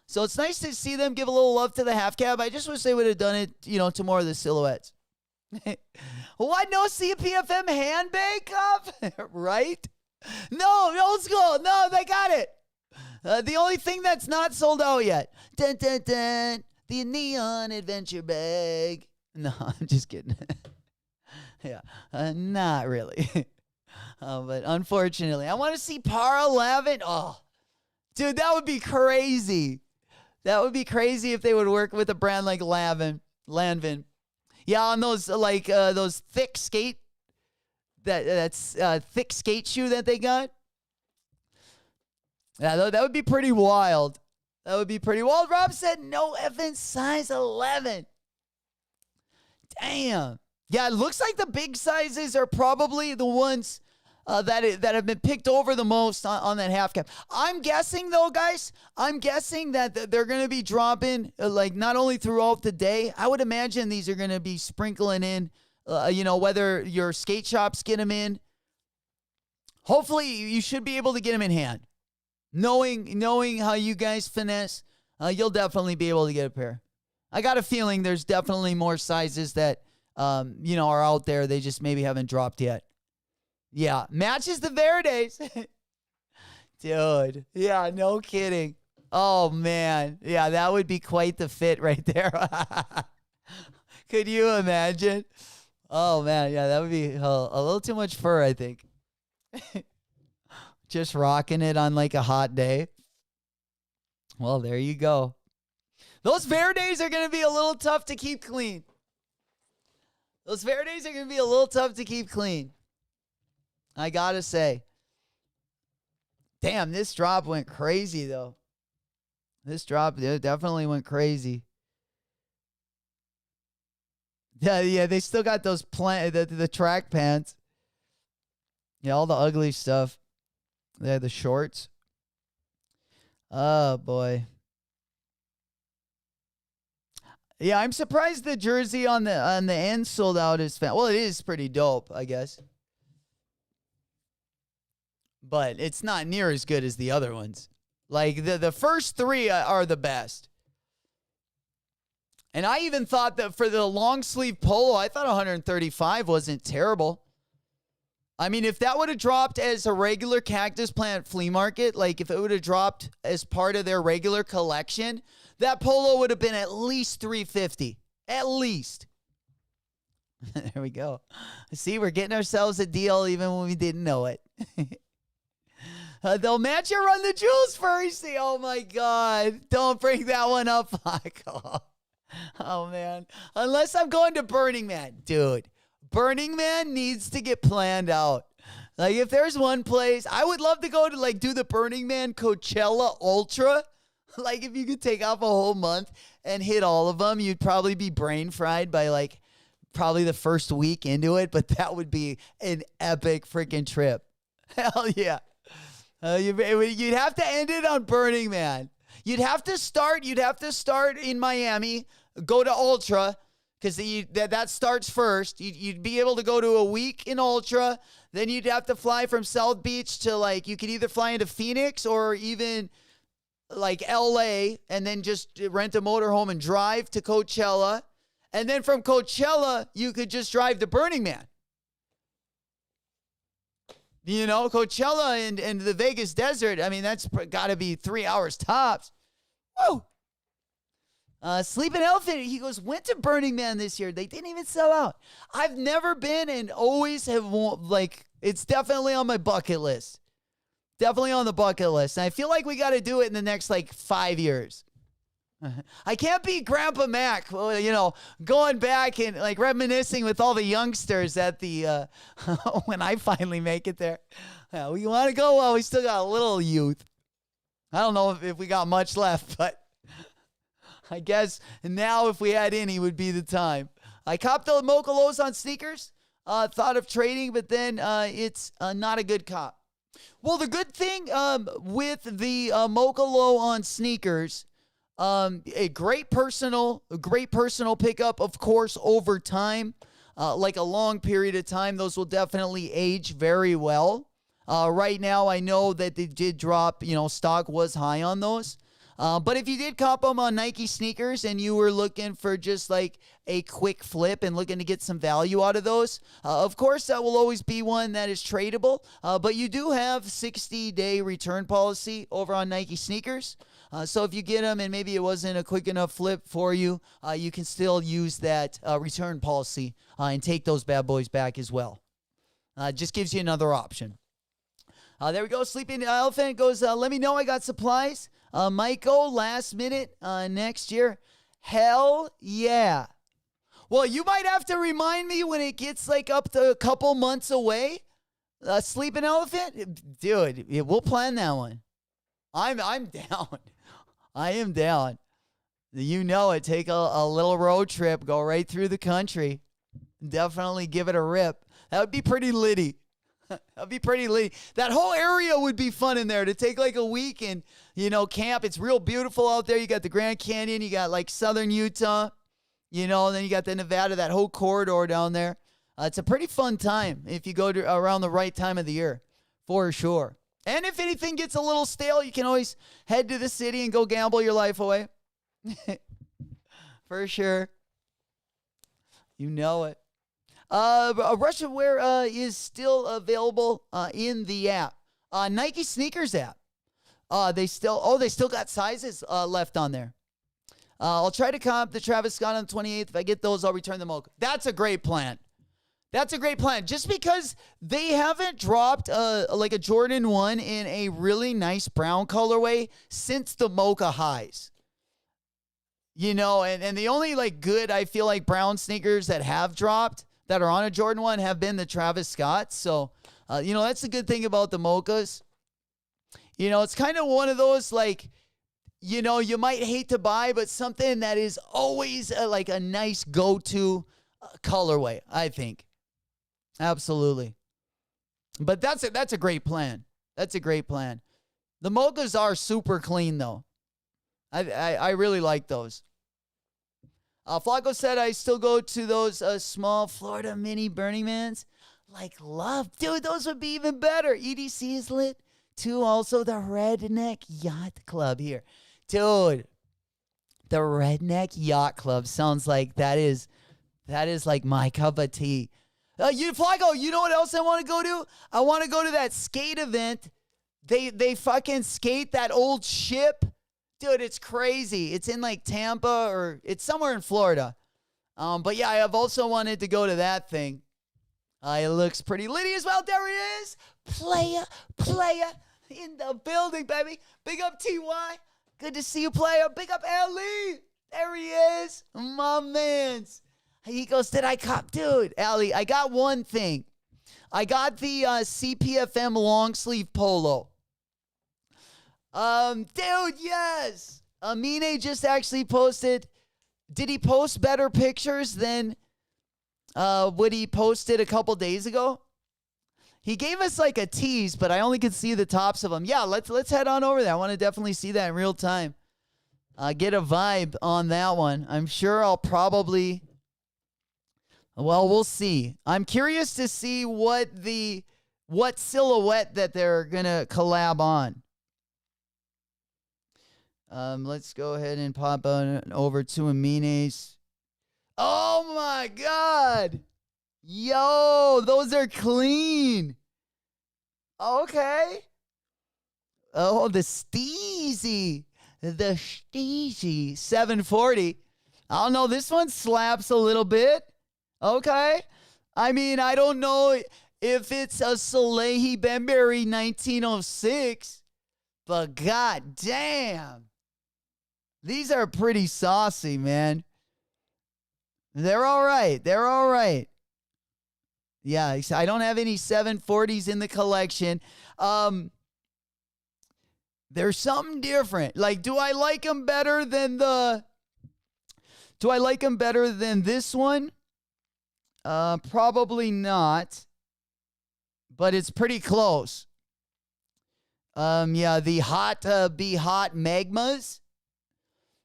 So it's nice to see them give a little love to the half cab. I just wish they would have done it, to more of the silhouettes. What? No CPFM handbag cup? Right? No, old school. No, they got it. The only thing that's not sold out yet. Dun, dun, dun, the neon adventure bag. No, I'm just kidding. Yeah, not really. But unfortunately, I want to see Para Lavin. Oh, dude, that would be crazy. That would be crazy if they would work with a brand like Lanvin. Yeah, on those those thick skate. That's thick skate shoe that they got. Yeah, that would be pretty wild. That would be pretty wild. Rob said no effing size 11. Damn. Yeah, it looks like the big sizes are probably the ones that have been picked over the most on that half cap. I'm guessing though, guys. I'm guessing that they're going to be dropping not only throughout the day. I would imagine these are going to be sprinkling in. Whether your skate shops get them in. Hopefully, you should be able to get them in hand. Knowing how you guys finesse, you'll definitely be able to get a pair. I got a feeling there's definitely more sizes that, are out there. They just maybe haven't dropped yet. Yeah, matches the Verdes. Dude, yeah, no kidding. Oh, man. Yeah, that would be quite the fit right there. Could you imagine? Oh, man. Yeah, that would be a little too much fur, I think. Just rocking it on a hot day. Well, there you go. Those Verdes are going to be a little tough to keep clean. I got to say. Damn, this drop went crazy, though. This drop definitely went crazy. Yeah, they still got those the track pants. Yeah, all the ugly stuff. Yeah, the shorts. Oh boy. Yeah, I'm surprised the jersey on the end sold out as fast. Well, it is pretty dope, I guess. But it's not near as good as the other ones. The first 3 are the best. And I even thought that for the long sleeve polo, I thought 135 wasn't terrible. I mean, if that would have dropped as a regular Cactus Plant Flea Market, if it would have dropped as part of their regular collection, that polo would have been at least $350. At least. There we go. See, we're getting ourselves a deal even when we didn't know it. They'll match your Run the Jewels first. Oh, my God. Don't bring that one up, Michael. Oh, man. Unless I'm going to Burning Man. Dude, Burning Man needs to get planned out. If there's one place, I would love to go to, do the Burning Man Coachella Ultra. If you could take off a whole month and hit all of them, you'd probably be brain fried by, probably the first week into it. But that would be an epic freaking trip. Hell yeah. You'd have to end it on Burning Man. You'd have to start in Miami, go to Ultra, because that starts first. You'd be able to go to a week in Ultra. Then you'd have to fly from South Beach to, like, you could either fly into Phoenix or even like LA, and then just rent a motorhome and drive to Coachella. And then from Coachella, you could just drive to Burning Man. You know, Coachella and the Vegas desert, I mean, that's got to be 3 hours tops. Woo! Sleeping Elephant, he goes, went to Burning Man this year. They didn't even sell out. I've never been and always have, like, it's definitely on my bucket list. Definitely on the bucket list. And I feel like we got to do it in the next, like, 5 years. I can't be Grandpa Mac, you know, going back and, like, reminiscing with all the youngsters at the, when I finally make it there. We want to go while we still got a little youth. I don't know if we got much left, but I guess now if we had any would be the time. I copped the Mocha Lows on sneakers. Thought of trading, but then it's not a good cop. Well, the good thing with the Mocha Low on sneakers, a great personal pickup, of course, over time, like a long period of time. Those will definitely age very well. Right now, I know that they did drop, you know, stock was high on those. But if you did cop them on Nike sneakers and you were looking for just like a quick flip and looking to get some value out of those, of course, that will always be one that is tradable. But you do have 60-day return policy over on Nike sneakers. So if you get them and maybe it wasn't a quick enough flip for you, you can still use that return policy and take those bad boys back as well. Just gives you another option. There we go. Sleeping Elephant goes, let me know I got supplies. Might go last minute next year. Hell yeah. Well, you might have to remind me when it gets like up to a couple months away. Sleeping Elephant? Dude, we'll plan that one. I'm down. I am down. You know it. Take a little road trip. Go right through the country. Definitely give it a rip. That would be pretty litty. That'd be pretty litty. That whole area would be fun in there to take like a week and, you know, camp. It's real beautiful out there. You got the Grand Canyon. You got like southern Utah, you know, and then you got the Nevada, that whole corridor down there. It's a pretty fun time if you go to around the right time of the year, for sure. And if anything gets a little stale, you can always head to the city and go gamble your life away. For sure. You know it. Russian wear is still available in the app. Nike sneakers app. They still got sizes left on there. I'll try to comp the Travis Scott on the 28th. If I get those, I'll return them all. That's a great plan. That's a great plan. Just because they haven't dropped like a Jordan 1 in a really nice brown colorway since the Mocha highs. You know, and the only like good, I feel like, brown sneakers that have dropped that are on a Jordan 1 have been the Travis Scott. So, you know, that's the good thing about the Mochas. You know, it's kind of one of those, like, you know, you might hate to buy, but something that is always like a nice go-to colorway, I think. Absolutely. But that's a great plan. That's a great plan. The Mochas are super clean, though. I really like those. Flacco said I still go to those small Florida mini Burning Mans. Like love. Dude, those would be even better. EDC is lit. Too, also the Redneck Yacht Club here. Dude, the Redneck Yacht Club sounds like that is like my cup of tea. Flacco, you know what else I want to go to? I want to go to that skate event. They fucking skate that old ship. Dude, it's crazy. It's in like Tampa or it's somewhere in Florida. But yeah, I have also wanted to go to that thing. It looks pretty litty as well. There he is. Player in the building, baby. Big up TY. Good to see you, player. Big up Ali. There he is. My mans. He goes, did I cop? Dude, Ali, I got one thing. I got the CPFM long sleeve polo. Dude, yes. Amine just actually posted. Did he post better pictures than what he posted a couple days ago? He gave us like a tease, but I only could see the tops of them. Yeah, let's head on over there. I want to definitely see that in real time. Get a vibe on that one. I'm sure I'll probably. Well, we'll see. I'm curious to see what silhouette that they're gonna collab on. Let's go ahead and pop on over to Amine's. Oh my God. Yo, those are clean. Okay. Oh, the Steezy. The Steezy 740. I don't know. This one slaps a little bit. Okay. I mean, I don't know if it's a Salehi Benberry 1906, but god damn. These are pretty saucy, man. They're all right. They're all right. Yeah, I don't have any 740s in the collection. There's something different. Like, do I like them better than this one? Probably not. But it's pretty close. Yeah, the Be Hot Magmas.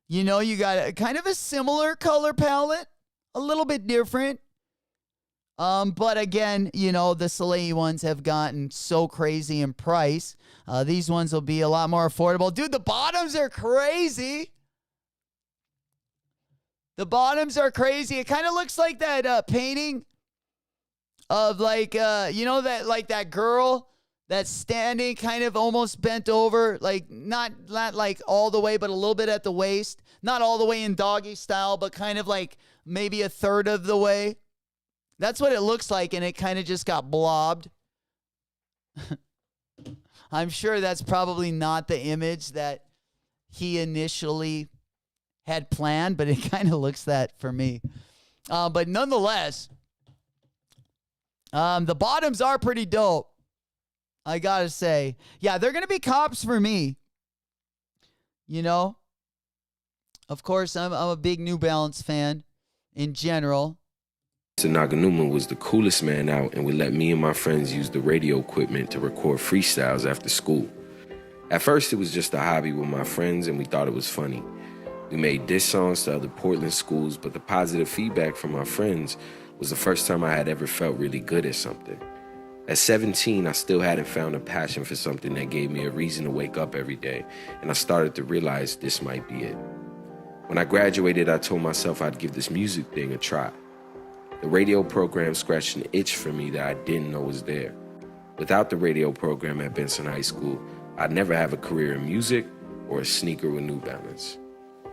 You know, you got kind of a similar color palette, a little bit different. But again, you know, the Soleil ones have gotten so crazy in price. These ones will be a lot more affordable. Dude, the bottoms are crazy. The bottoms are crazy. It kind of looks like that painting of like, you know, that girl that's standing kind of almost bent over, like not like all the way, but a little bit at the waist. Not all the way in doggy style, but kind of like maybe a third of the way. That's what it looks like, and it kind of just got blobbed. I'm sure that's probably not the image that he initially had planned, but it kind of looks that for me. But nonetheless, the bottoms are pretty dope. I gotta say. Yeah, they're gonna be cops for me. You know? Of course, I'm a big New Balance fan in general. Naganuma was the coolest man out and would let me and my friends use the radio equipment to record freestyles after school. At first, it was just a hobby with my friends and we thought it was funny. We made diss songs to other Portland schools, but the positive feedback from my friends was the first time I had ever felt really good at something. At 17, I still hadn't found a passion for something that gave me a reason to wake up every day, and I started to realize this might be it. When I graduated, I told myself I'd give this music thing a try. The radio program scratched an itch for me that I didn't know was there. Without the radio program at Benson High School, I'd never have a career in music or a sneaker with New Balance.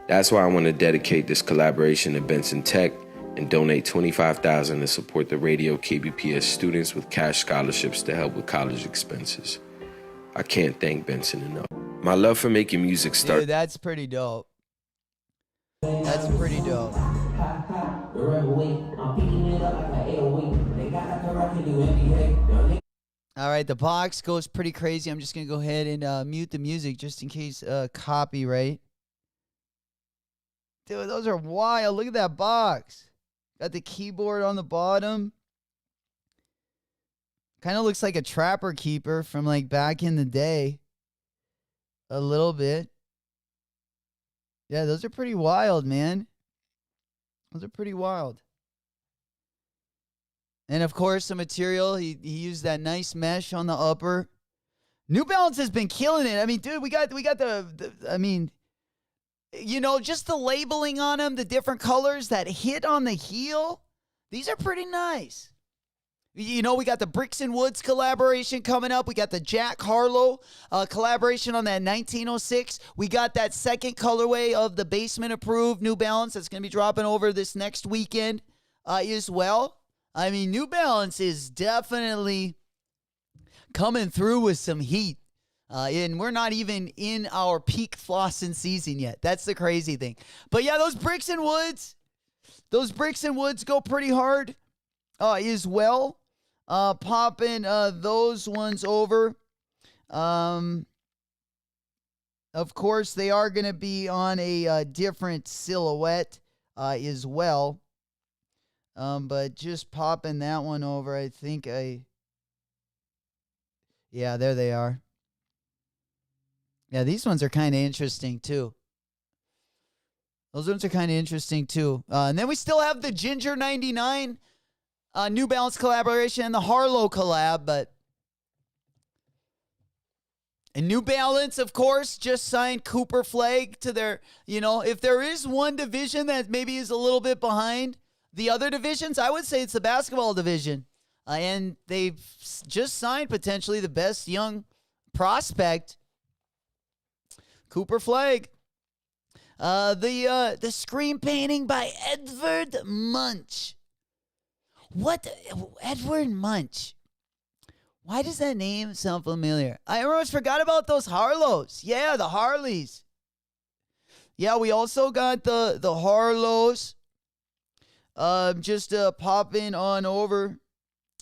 That's why I want to dedicate this collaboration to Benson Tech and donate $25,000 to support the radio KBPS students with cash scholarships to help with college expenses. I can't thank Benson enough. My love for making music started. Dude, that's pretty dope. That's pretty dope. All right, the box goes pretty crazy. I'm just going to go ahead and mute the music just in case copyright. Dude, those are wild. Look at that box. Got the keyboard on the bottom. Kind of looks like a Trapper Keeper from like back in the day. A little bit. Yeah, those are pretty wild, man. Those are pretty wild. And of course, the material, he used that nice mesh on the upper. New Balance has been killing it. I mean, dude, we got the I mean, you know, just the labeling on them, the different colors that hit on the heel. These are pretty nice. You know, we got the Bricks and Woods collaboration coming up. We got the Jack Harlow collaboration on that 1906. We got that second colorway of the Basement Approved New Balance that's going to be dropping over this next weekend as well. I mean, New Balance is definitely coming through with some heat. And we're not even in our peak flossing season yet. That's the crazy thing. But yeah, those Bricks and Woods go pretty hard as well. Popping those ones over. Of course, they are going to be on a different silhouette as well. But just popping that one over, I think Yeah, there they are. Yeah, these ones are kind of interesting too. Those ones are kind of interesting too. And then we still have the Ginger 99 New Balance collaboration and the Harlow collab. But and New Balance, of course, just signed Cooper Flag to their, if there is one division that maybe is a little bit behind the other divisions, I would say it's the basketball division. And they've just signed potentially the best young prospect, Cooper Flag. The screen painting by Edward Munch. What? Edward Munch. Why does that name sound familiar? I almost forgot about those Harlows. Yeah, the Harleys. Yeah, we also got the Harlows. Just popping on over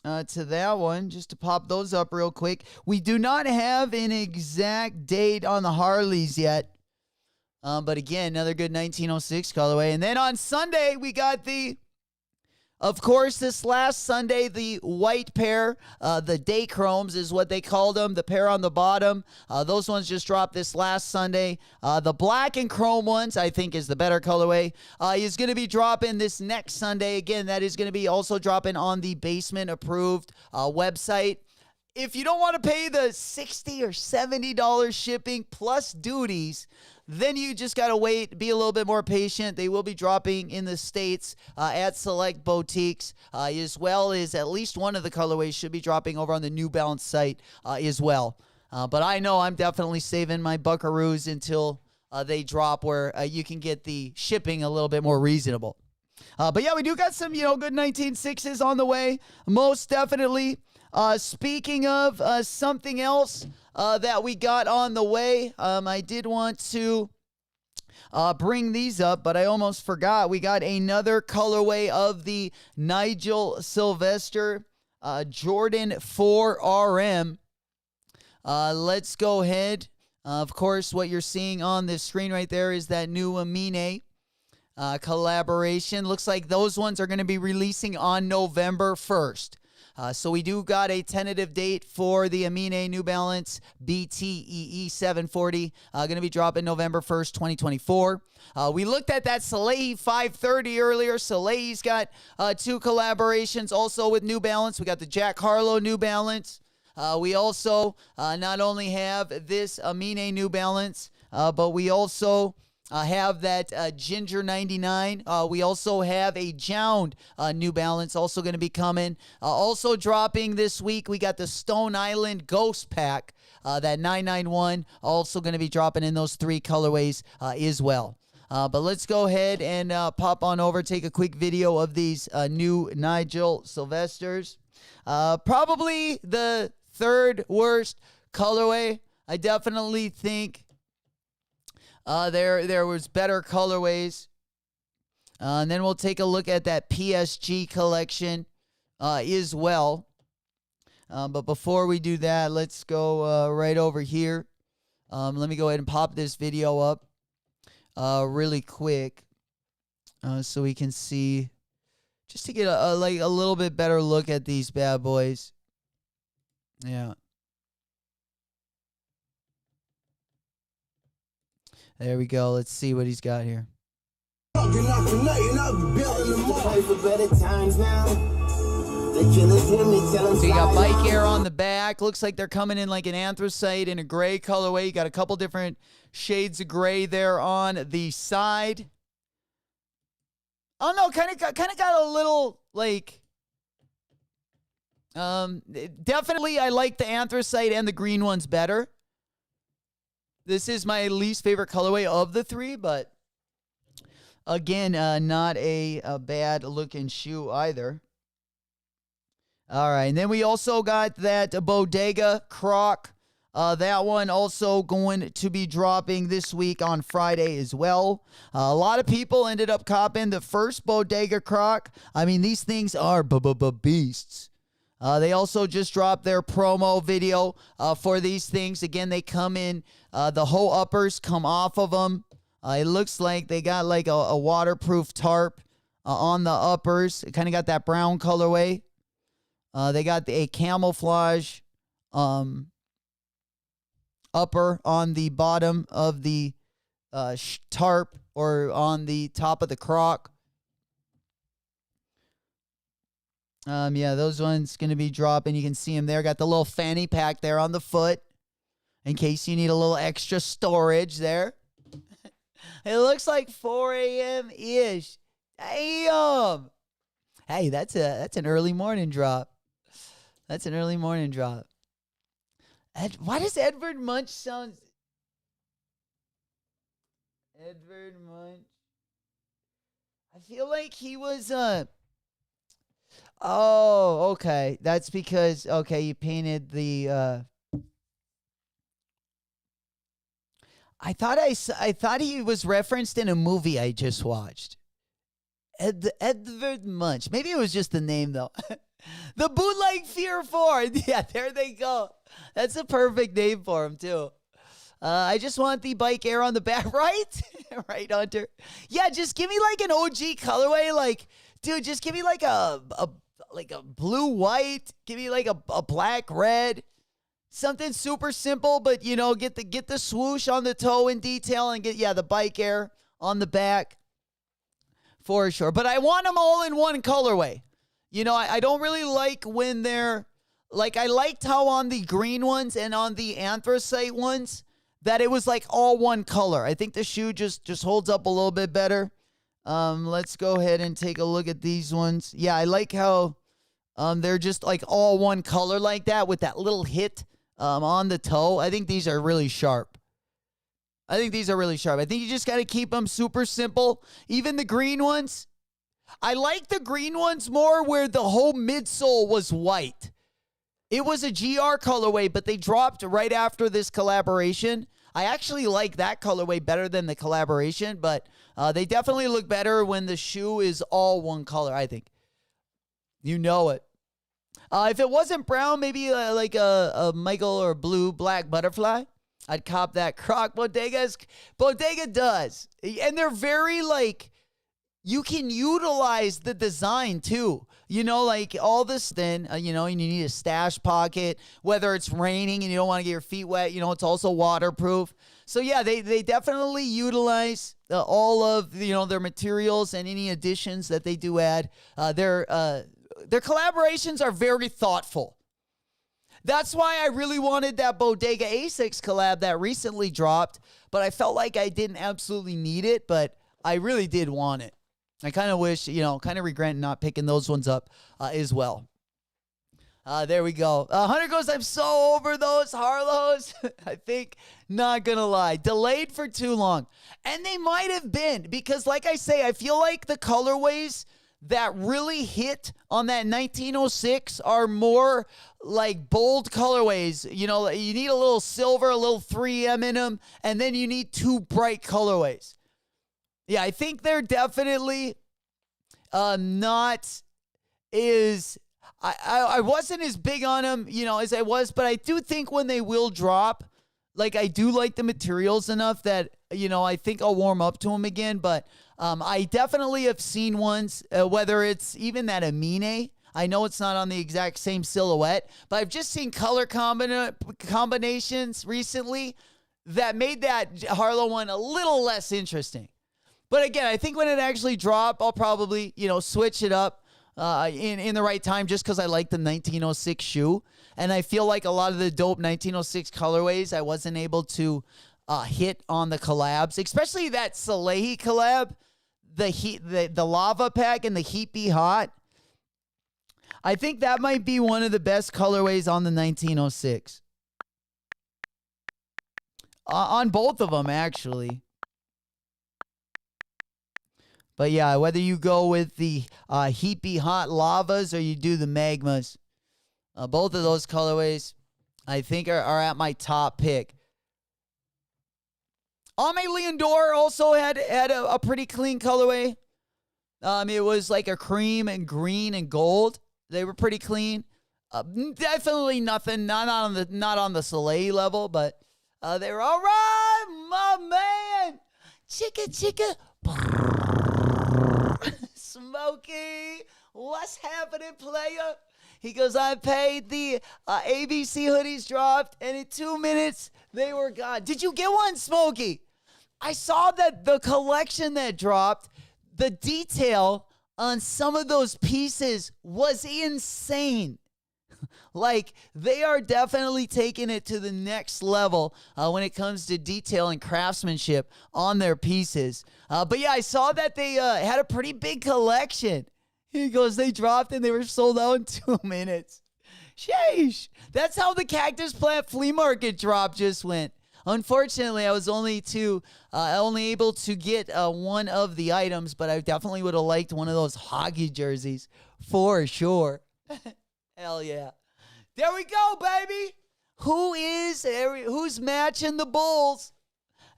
to that one, just to pop those up real quick. We do not have an exact date on the Harleys yet. But again, another good 1906 colorway. And then on Sunday, we got of course, this last Sunday, the white pair, the day chromes is what they called them, the pair on the bottom. Those ones just dropped this last Sunday. The black and chrome ones, I think, is the better colorway, is going to be dropping this next Sunday. Again, that is going to be also dropping on the Basement Approved website. If you don't want to pay the $60 or $70 shipping plus duties, then you just got to wait, be a little bit more patient. They will be dropping in the States at select boutiques, as well as at least one of the colorways should be dropping over on the New Balance site as well. But I know I'm definitely saving my buckaroos until they drop, where you can get the shipping a little bit more reasonable. But yeah, we do got some, good 19.6s on the way, most definitely. Speaking of something else that we got on the way, I did want to bring these up, but I almost forgot. We got another colorway of the Nigel Sylvester Jordan 4 RM. Let's go ahead. Of course, what you're seeing on this screen right there is that new Amine collaboration. Looks like those ones are going to be releasing on November 1st. So we do got a tentative date for the Amine New Balance BTEE 740. Going to be dropping November 1st, 2024. We looked at that Salehi 530 earlier. Salehi's got two collaborations also with New Balance. We got the Jack Harlow New Balance. We also not only have this Amine New Balance, but we also have that Ginger 99. We also have a Jound New Balance also going to be coming. Also dropping this week, we got the Stone Island Ghost Pack, that 991, also going to be dropping in those three colorways as well. But let's go ahead and pop on over, take a quick video of these new Nigel Sylvesters. Probably the third worst colorway. I definitely think there was better colorways. And then we'll take a look at that PSG collection as well. But before we do that, let's go right over here. Let me go ahead and pop this video up really quick so we can see, just to get a little bit better look at these bad boys. Yeah. There we go. Let's see what he's got here. We got bike air on the back. Looks like they're coming in like an anthracite in a gray colorway. You got a couple different shades of gray there on the side. Oh no, kind of got a little like. Definitely, I like the anthracite and the green ones better. This is my least favorite colorway of the three, but again, not a bad looking shoe either. All right, and then we also got that Bodega Croc. That one also going to be dropping this week on Friday as well. A lot of people ended up copping the first Bodega Croc. I mean, these things are beasts. They also just dropped their promo video for these things. Again, they come in, the whole uppers come off of them. It looks like they got like a waterproof tarp on the uppers. It kind of got that brown colorway. They got a camouflage upper on the bottom of the tarp or on the top of the crock. Yeah, those ones going to be dropping. You can see them there. Got the little fanny pack there on the foot in case you need a little extra storage there. It looks like 4 a.m.-ish. Damn. Hey, that's an early morning drop. That's an early morning drop. Why does Edvard Munch sound... Edvard Munch. I feel like he was... Oh, okay. That's because, okay, you painted the... I thought he was referenced in a movie I just watched. Edvard Munch. Maybe it was just the name, though. The Bootleg Fear 4. Yeah, there they go. That's a perfect name for him, too. I just want the bike air on the back. Right? Right, Hunter? Yeah, just give me like an OG colorway. Like, dude, just give me like a blue-white. Give me like a black-red. Something super simple, but, you know, get the swoosh on the toe in detail and get, the bike air on the back for sure. But I want them all in one colorway. You know, I don't really like when they're, like, I liked how on the green ones and on the anthracite ones that it was like all one color. I think the shoe just holds up a little bit better. Let's go ahead and take a look at these ones. Yeah, I like how they're just like all one color like that with that little hit on the toe. I think these are really sharp. I think you just got to keep them super simple. Even the green ones. I like the green ones more where the whole midsole was white. It was a GR colorway, but they dropped right after this collaboration. I actually like that colorway better than the collaboration, but they definitely look better when the shoe is all one color, I think. You know it. If it wasn't brown, maybe like a Michael or blue black butterfly, I'd cop that Croc. Bodega does. And they're very like, you can utilize the design too. You know, like all this then, you know, and you need a stash pocket, whether it's raining and you don't want to get your feet wet, you know, it's also waterproof. So yeah, they definitely utilize all of, you know, their materials and any additions that they do add. Their collaborations are very thoughtful. That's why I really wanted that Bodega Asics collab that recently dropped, but I felt like I didn't absolutely need it, but I really did want it. I kind of wish, you know, kind of regret not picking those ones up as well. There we go. Hunter goes, I'm so over those Harlows. I think, not going to lie, delayed for too long. And they might have been because, like I say, I feel like the colorways that really hit on that 1906 are more like bold colorways. You know, you need a little silver, a little 3M in them, and then you need two bright colorways. Yeah, I think they're definitely not as... I wasn't as big on them, you know, as I was, but I do think when they will drop, like I do like the materials enough that, you know, I think I'll warm up to them again, but I definitely have seen ones, whether it's even that Amine. I know it's not on the exact same silhouette, but I've just seen color combinations recently that made that Harlow one a little less interesting. But again, I think when it actually drops, I'll probably, you know, switch it up in the right time just because I like the 1906 shoe. And I feel like a lot of the dope 1906 colorways I wasn't able to hit on the collabs, especially that Salehi collab, the Lava Pack and the Heat Be Hot. I think that might be one of the best colorways on the 1906. On both of them, actually. But yeah, whether you go with the Heat Be Hot Lavas or you do the Magmas, both of those colorways, I think, are at my top pick. Ame Leondor also had a pretty clean colorway. It was like a cream and green and gold. They were pretty clean. Definitely nothing, not on the Soleil level, but they were all right, my man. Chicka. Smokey, what's happening, player? He goes, I paid the ABC hoodies dropped, and in 2 minutes, They were gone. Did you get one, Smokey? I saw that the collection that dropped, the detail on some of those pieces was insane. Like, they are definitely taking it to the next level when it comes to detail and craftsmanship on their pieces. But yeah, I saw that they had a pretty big collection. He goes, they dropped and they were sold out in 2 minutes. Sheesh. That's how the Cactus Plant Flea Market drop just went. Unfortunately, I was only able to get one of the items, but I definitely would have liked one of those hockey jerseys for sure. Hell yeah. There we go, baby. Who's matching the Bulls?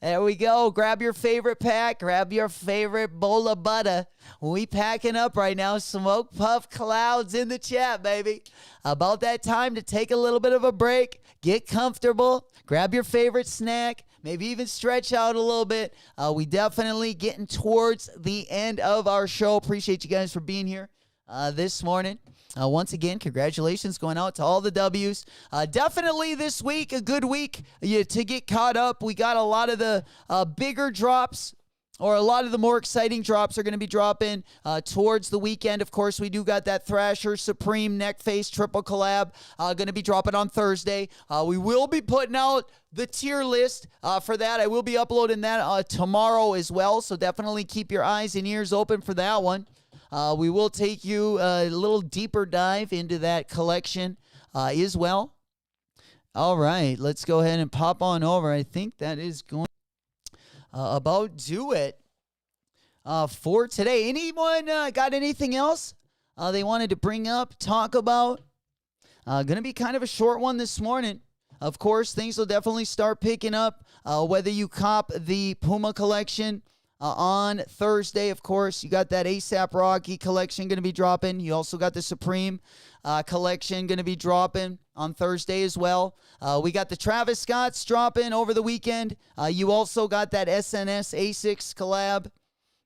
There we go. Grab your favorite pack. Grab your favorite bowl of butter. We packing up right now. Smoke puff clouds in the chat, baby. About that time to take a little bit of a break. Get comfortable. Grab your favorite snack. Maybe even stretch out a little bit. We definitely getting towards the end of our show. Appreciate you guys for being here this morning. Once again, congratulations going out to all the W's. Definitely this week, a good week to get caught up. We got a lot of the bigger drops, or a lot of the more exciting drops are going to be dropping towards the weekend. Of course, we do got that Thrasher Supreme Neckface triple collab going to be dropping on Thursday. We will be putting out the tier list for that. I will be uploading that tomorrow as well, so definitely keep your eyes and ears open for that one. We will take you a little deeper dive into that collection as well. All right, let's go ahead and pop on over. I think that is going about do it for today. Anyone got anything else they wanted to bring up, talk about? Going to be kind of a short one this morning. Of course, things will definitely start picking up, whether you cop the Puma collection on Thursday. Of course, you got that ASAP Rocky collection going to be dropping. You also got the Supreme collection going to be dropping on Thursday as well. We got the Travis Scott's dropping over the weekend. You also got that SNS A6 collab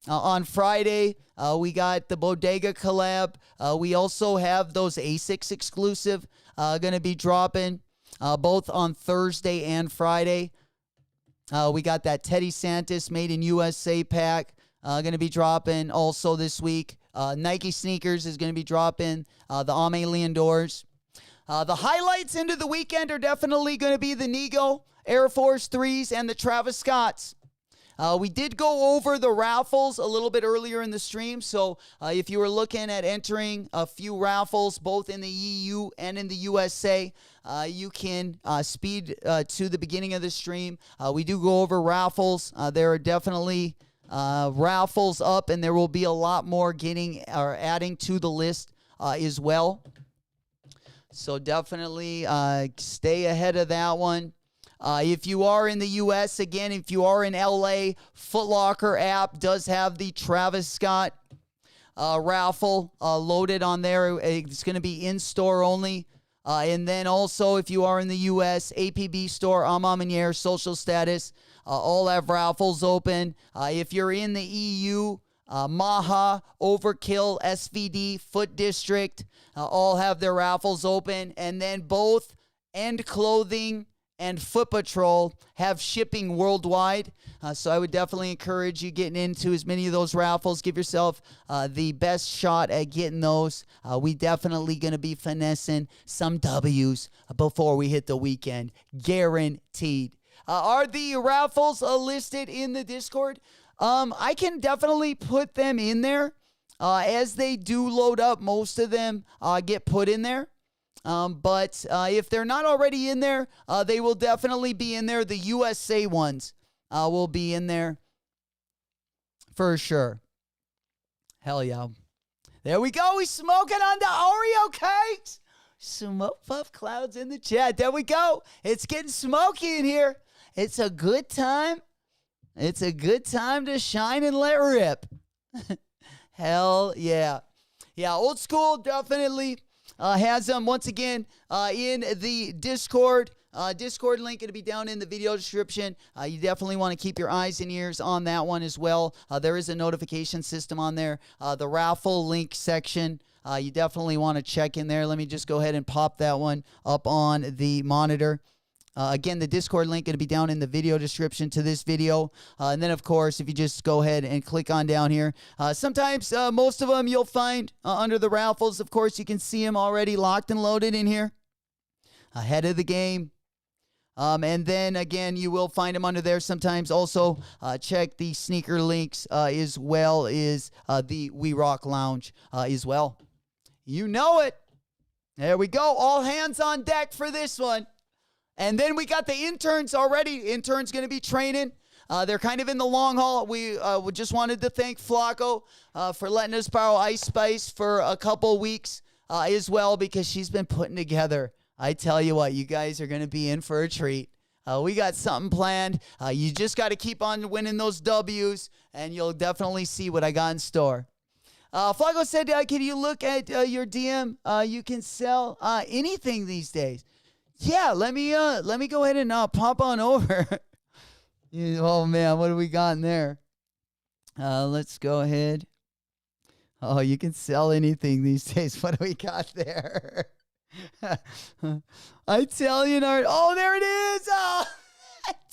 on Friday. We got the Bodega collab. We also have those A6 exclusive going to be dropping both on Thursday and Friday. We got that Teddy Santis Made in USA pack going to be dropping also this week. Nike sneakers is going to be dropping. The Ame Leandors. The highlights into the weekend are definitely going to be the Nego Air Force 3s and the Travis Scotts. We did go over the raffles a little bit earlier in the stream, so if you were looking at entering a few raffles, both in the EU and in the USA, you can speed to the beginning of the stream. We do go over raffles. There are definitely raffles up, and there will be a lot more getting or adding to the list as well. So definitely stay ahead of that one. If you are in the U.S., again, if you are in L.A., Foot Locker app does have the Travis Scott raffle loaded on there. It's going to be in-store only. And then also, if you are in the U.S., APB Store, Amamanier, Social Status, all have raffles open. If you're in the EU, Maha, Overkill, SVD, Foot District, all have their raffles open. And then both End Clothing and Foot Patrol have shipping worldwide. So I would definitely encourage you getting into as many of those raffles. Give yourself the best shot at getting those. We definitely going to be finessing some W's before we hit the weekend. Guaranteed. Are the raffles listed in the Discord? I can definitely put them in there. As they do load up, most of them get put in there. But if they're not already in there, they will definitely be in there. The USA ones will be in there for sure. Hell yeah. There we go. We smoking on the Oreo cakes. Smoke puff clouds in the chat. There we go. It's getting smoky in here. It's a good time. It's a good time to shine and let rip. Hell yeah. Yeah, old school definitely has them once again in the Discord. Discord link going to be down in the video description. You definitely want to keep your eyes and ears on that one as well. There is a notification system on there. The raffle link section, you definitely want to check in there. Let me just go ahead and pop that one up on the monitor. Again, the Discord link going to be down in the video description to this video. And then, of course, if you just go ahead and click on down here, sometimes most of them you'll find under the raffles. Of course, you can see them already locked and loaded in here ahead of the game. And then, again, you will find them under there sometimes. Also, check the sneaker links as well as the We Rock Lounge as well. You know it. There we go. All hands on deck for this one. And then we got the interns already. Interns going to be training. They're kind of in the long haul. We just wanted to thank Flacco for letting us borrow Ice Spice for a couple weeks as well, because she's been putting together. I tell you what, you guys are going to be in for a treat. We got something planned. You just got to keep on winning those W's, and you'll definitely see what I got in store. Flacco said, can you look at your DM? You can sell anything these days. Yeah, let me go ahead and pop on over. Oh, man, what do we got in there? Let's go ahead. Oh, you can sell anything these days. What do we got there? Italian art. Oh, there it is. Oh,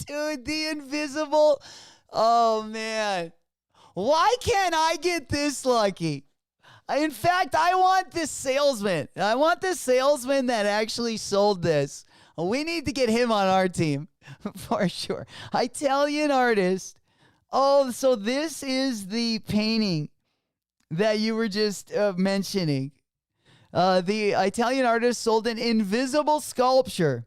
dude, the invisible. Oh, man. Why can't I get this lucky? In fact, I want this salesman. I want the salesman that actually sold this. We need to get him on our team for sure. Italian artist. Oh, so this is the painting that you were just mentioning. The Italian artist sold an invisible sculpture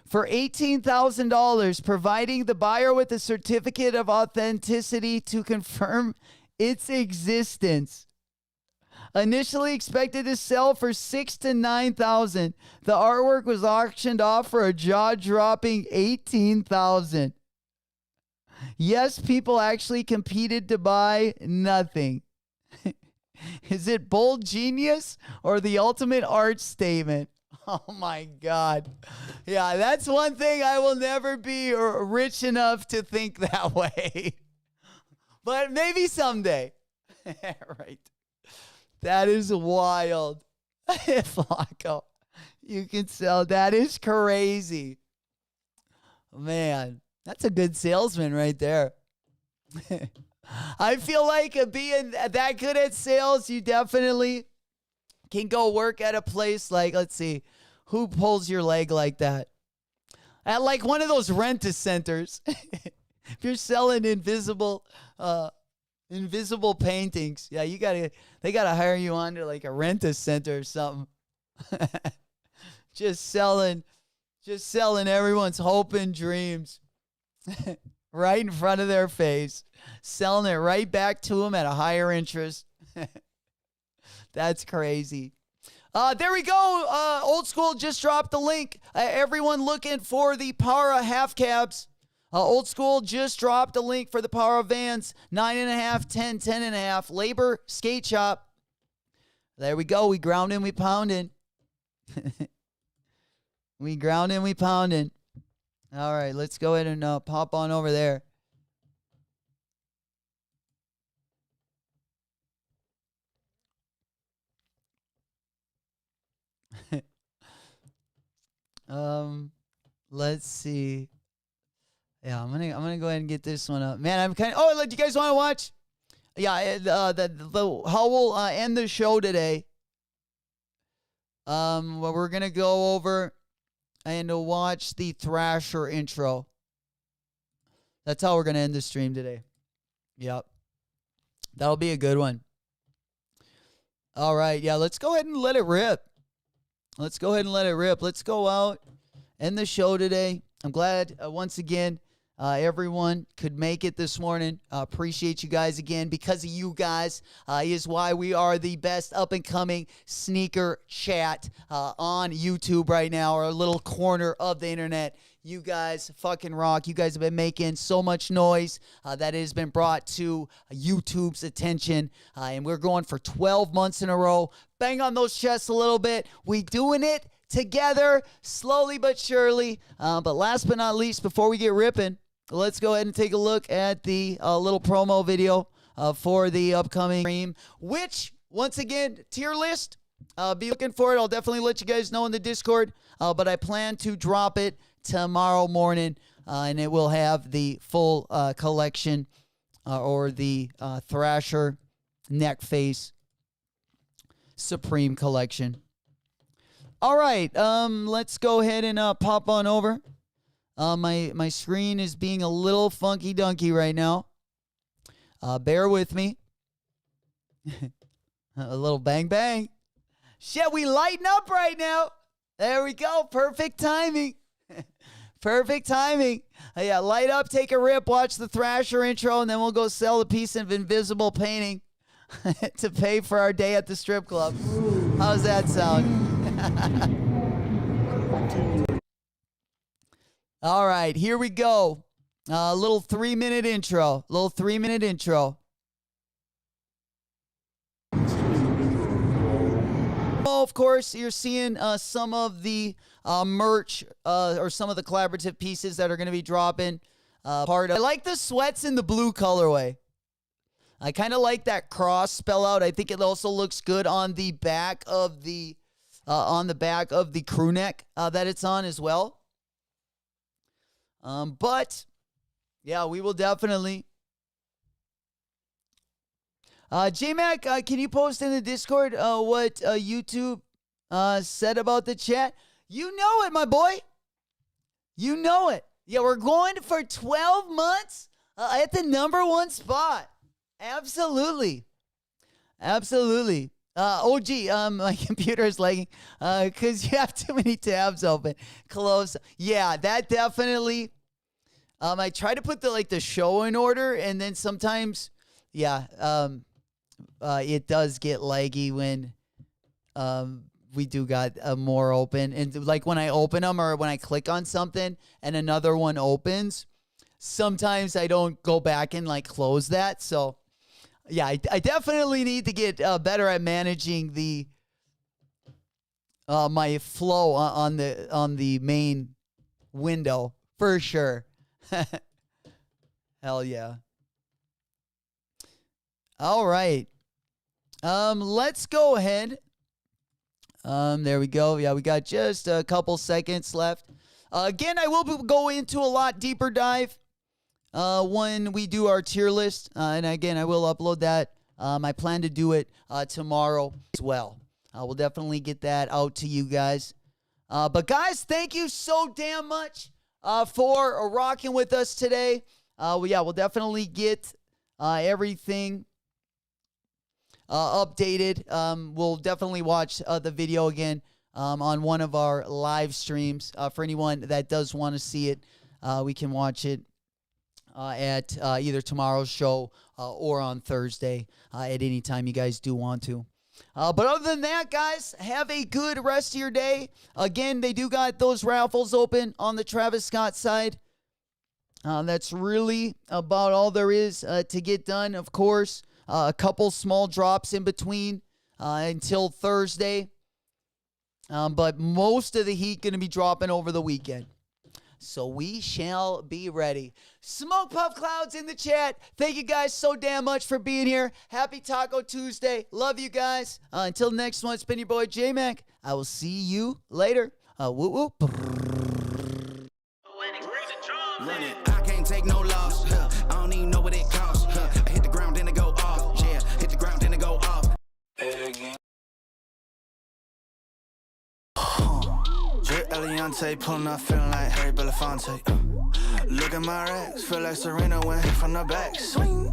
for $18,000, providing the buyer with a certificate of authenticity to confirm its existence. Initially expected to sell for $6,000 to $9,000, the artwork was auctioned off for a jaw-dropping $18,000. Yes, people actually competed to buy nothing. Is it bold genius or the ultimate art statement? Oh my God. Yeah, that's one thing I will never be rich enough to think that way. But maybe someday. Right. That is wild. Flacco, you can sell. That is crazy. Man, that's a good salesman right there. I feel like being that good at sales, you definitely can go work at a place like, let's see, who pulls your leg like that? At like one of those rent-a-centers. If you're selling invisible paintings, yeah, they gotta hire you on to like a rent-a-center or something. just selling everyone's hope and dreams right in front of their face, selling it right back to them at a higher interest. That's crazy. There we go. Old School just dropped the link. Everyone looking for the Para half cabs. Old School just dropped a link for the Para Vans, 9.5, 10, 10.5. Labor Skate Shop. There we go. We grounding, we pounding. We grounding, we pounding. All right, let's go ahead and pop on over there. Let's see. Yeah, I'm gonna go ahead and get this one up. Man, I'm kind of. Oh, do you guys want to watch? Yeah, how we'll end the show today. Well, we're gonna go over and watch the Thrasher intro. That's how we're gonna end the stream today. Yep, that'll be a good one. All right, yeah, let's go ahead and let it rip. Let's go ahead and let it rip. Let's go out, end the show today. I'm glad once again. Everyone could make it this morning. Appreciate you guys again. Because of you guys is why we are the best up-and-coming sneaker chat on YouTube right now, or a little corner of the internet. You guys fucking rock. You guys have been making so much noise that has been brought to YouTube's attention. And we're going for 12 months in a row. Bang on those chests a little bit. We doing it together, slowly but surely. But last but not least, before we get ripping, let's go ahead and take a look at the little promo video for the upcoming stream, which, once again, tier list. Be looking for it. I'll definitely let you guys know in the Discord, but I plan to drop it tomorrow morning, and it will have the full collection or the Thrasher Neckface Supreme collection. All right, let's go ahead and pop on over. My screen is being a little funky dunky right now. Bear with me. A little bang bang. Shit, we lighten up right now. There we go. Perfect timing. Perfect timing. Yeah, light up, take a rip, watch the Thrasher intro, and then we'll go sell a piece of invisible painting to pay for our day at the strip club. How's that sound? All right, here we go. A little 3-minute intro. Of course, you're seeing some of the merch or some of the collaborative pieces that are going to be dropping. I like the sweats in the blue colorway. I kind of like that cross spell out. I think it also looks good on the back of the crew neck that it's on as well. But yeah, we will definitely. J-Mac, can you post in the Discord what YouTube said about the chat? You know it, my boy. You know it. Yeah, we're going for 12 months at the #1 spot. Absolutely. OG, my computer is lagging because you have too many tabs open. Close. Yeah, that definitely. I try to put the show in order, and then sometimes, it does get laggy when we do got more open. And like when I open them or when I click on something and another one opens, sometimes I don't go back and close that. So yeah, I definitely need to get better at managing the my flow on the main window for sure. Hell yeah. All right. Let's go ahead. There we go. Yeah, we got just a couple seconds left. Again, I will go into a lot deeper dive when we do our tier list. And again, I will upload that. I plan to do it tomorrow as well. We'll definitely get that out to you guys. But guys, thank you so damn much for rocking with us today. We'll definitely get everything updated. We'll definitely watch the video again on one of our live streams. For anyone that does want to see it, we can watch it at either tomorrow's show or on Thursday at any time you guys do want to. But other than that, guys, have a good rest of your day. Again, they do got those raffles open on the Travis Scott side. That's really about all there is to get done. Of course, a couple small drops in between until Thursday. But most of the heat going to be dropping over the weekend. So we shall be ready. Smoke Puff Clouds in the chat. Thank you guys so damn much for being here. Happy Taco Tuesday. Love you guys. Until next one, it's been your boy J-Mac. I will see you later. Whoop whoop. Run it. I can't take no loss. I don't even know what it costs. I hit the ground, then it go off. Yeah, hit the ground, then it go off. Drip Eliante, pulling up, feeling like Harry Belafonte. Look at my racks, feel like Serena went from the back. Swing.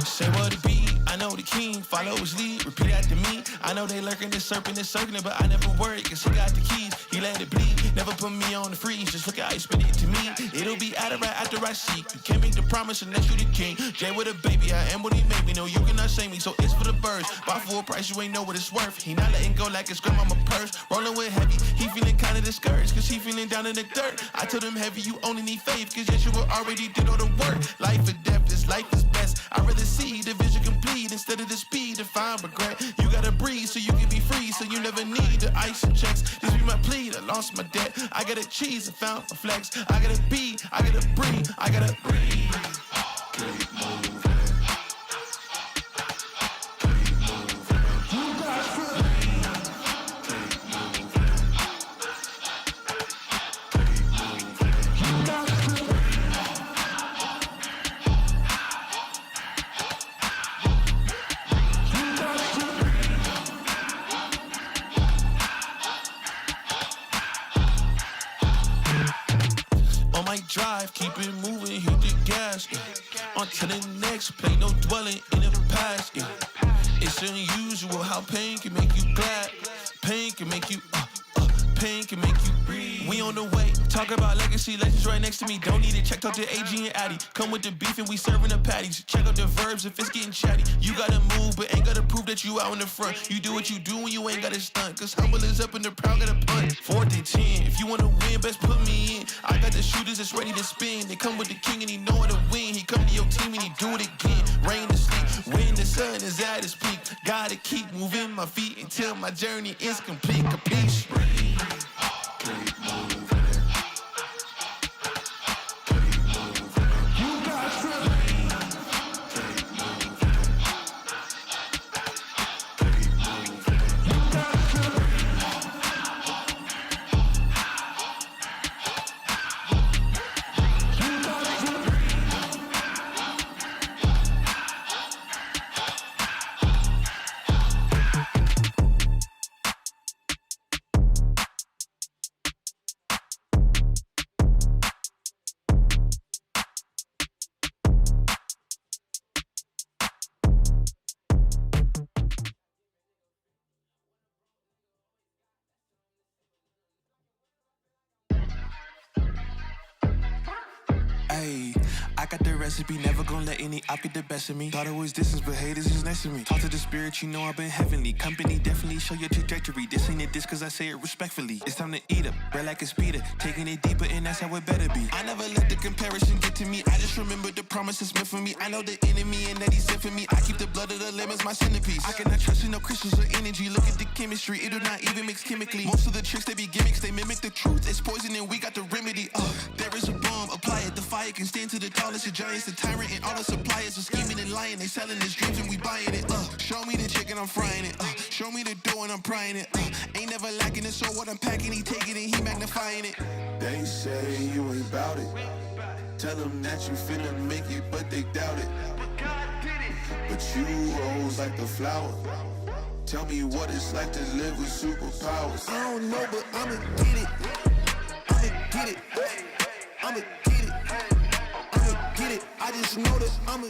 Say what it be, I know the king, follow his lead, repeat after me. I know they lurking, this serpent is circling, but I never worry, cause he got the keys, he let it bleed. Never put me on the freeze, just look how he spit it to me. It'll be out of right after I seek. You can't make the promise unless you the king. Jay with a baby, I am what he made me. No, you cannot shame me, so it's for the birds. Buy for a price, you ain't know what it's worth. He not letting go like it's grandmama purse. Rolling with heavy, he feeling kinda discouraged, cause he feeling down in the dirt. I told him heavy, you only need faith, cause yes, you already did all the work. Life or death, this life is best. I'd rather see the vision complete instead of the speed to find regret. You gotta breathe so you can be free, so you never need the ice and checks. This be my plea. weed, I lost my debt. I got a cheese, I found a flex. I got a B, I got a breathe, I got a breathe. Keep moving. Drive, keep it moving, hit the gas, yeah. On to the next, play no dwelling in the past, yeah. It's unusual how pain can make you glad. Pain can make you, pain can make you breathe. We on the way, talk about legacy, legends right next to me. Don't need it, check out the AG and Addy. Come with the beef and we serving the patties. Check out the verbs if it's getting chatty. You gotta move, but ain't gotta prove that you out in the front. You do what you do when you ain't gotta stunt. Cause humble is up and the proud gotta punt. 4th and 10, if you wanna win, best put me in. I got the shooters that's ready to spin. They come with the king and he know how to win. He come to your team and he do it again. Rain to sleep, when the sun is at its peak. Gotta keep moving my feet until my journey is complete. Capiche? Keep moving. I got the recipe, never gonna let any op get the best of me. Thought it was distance, but haters is next to me. Talk to the spirit, you know I've been heavenly. Company definitely show your trajectory. This ain't a diss cause I say it respectfully. It's time to eat up, bread like a speeder. Taking it deeper and that's how it better be. I never let the comparison get to me. I just remember the promises meant for me. I know the enemy and that he's sent for me. I keep the blood of the lemons, my centerpiece. I cannot trust in no crystals or energy. Look at the chemistry, it do not even mix chemically. Most of the tricks, they be gimmicks, they mimic the truth. It's poison and we got the remedy. There is a bomb, apply it. The fire can stand to the tallest of giants. The tyrant and all the suppliers are scheming and lying. They selling his dreams and we buying it. Show me the chicken, I'm frying it. Show me the dough and I'm prying it. Ain't never lacking it, so what I'm packing, he taking it, he magnifying it. They say you ain't bout it. Tell them that you finna make it, but they doubt it. But you rose like the flower. Tell me what it's like to live with superpowers. I don't know, but I'ma get it. I'ma get it. I'ma get it. I'ma get it. I just know that I'ma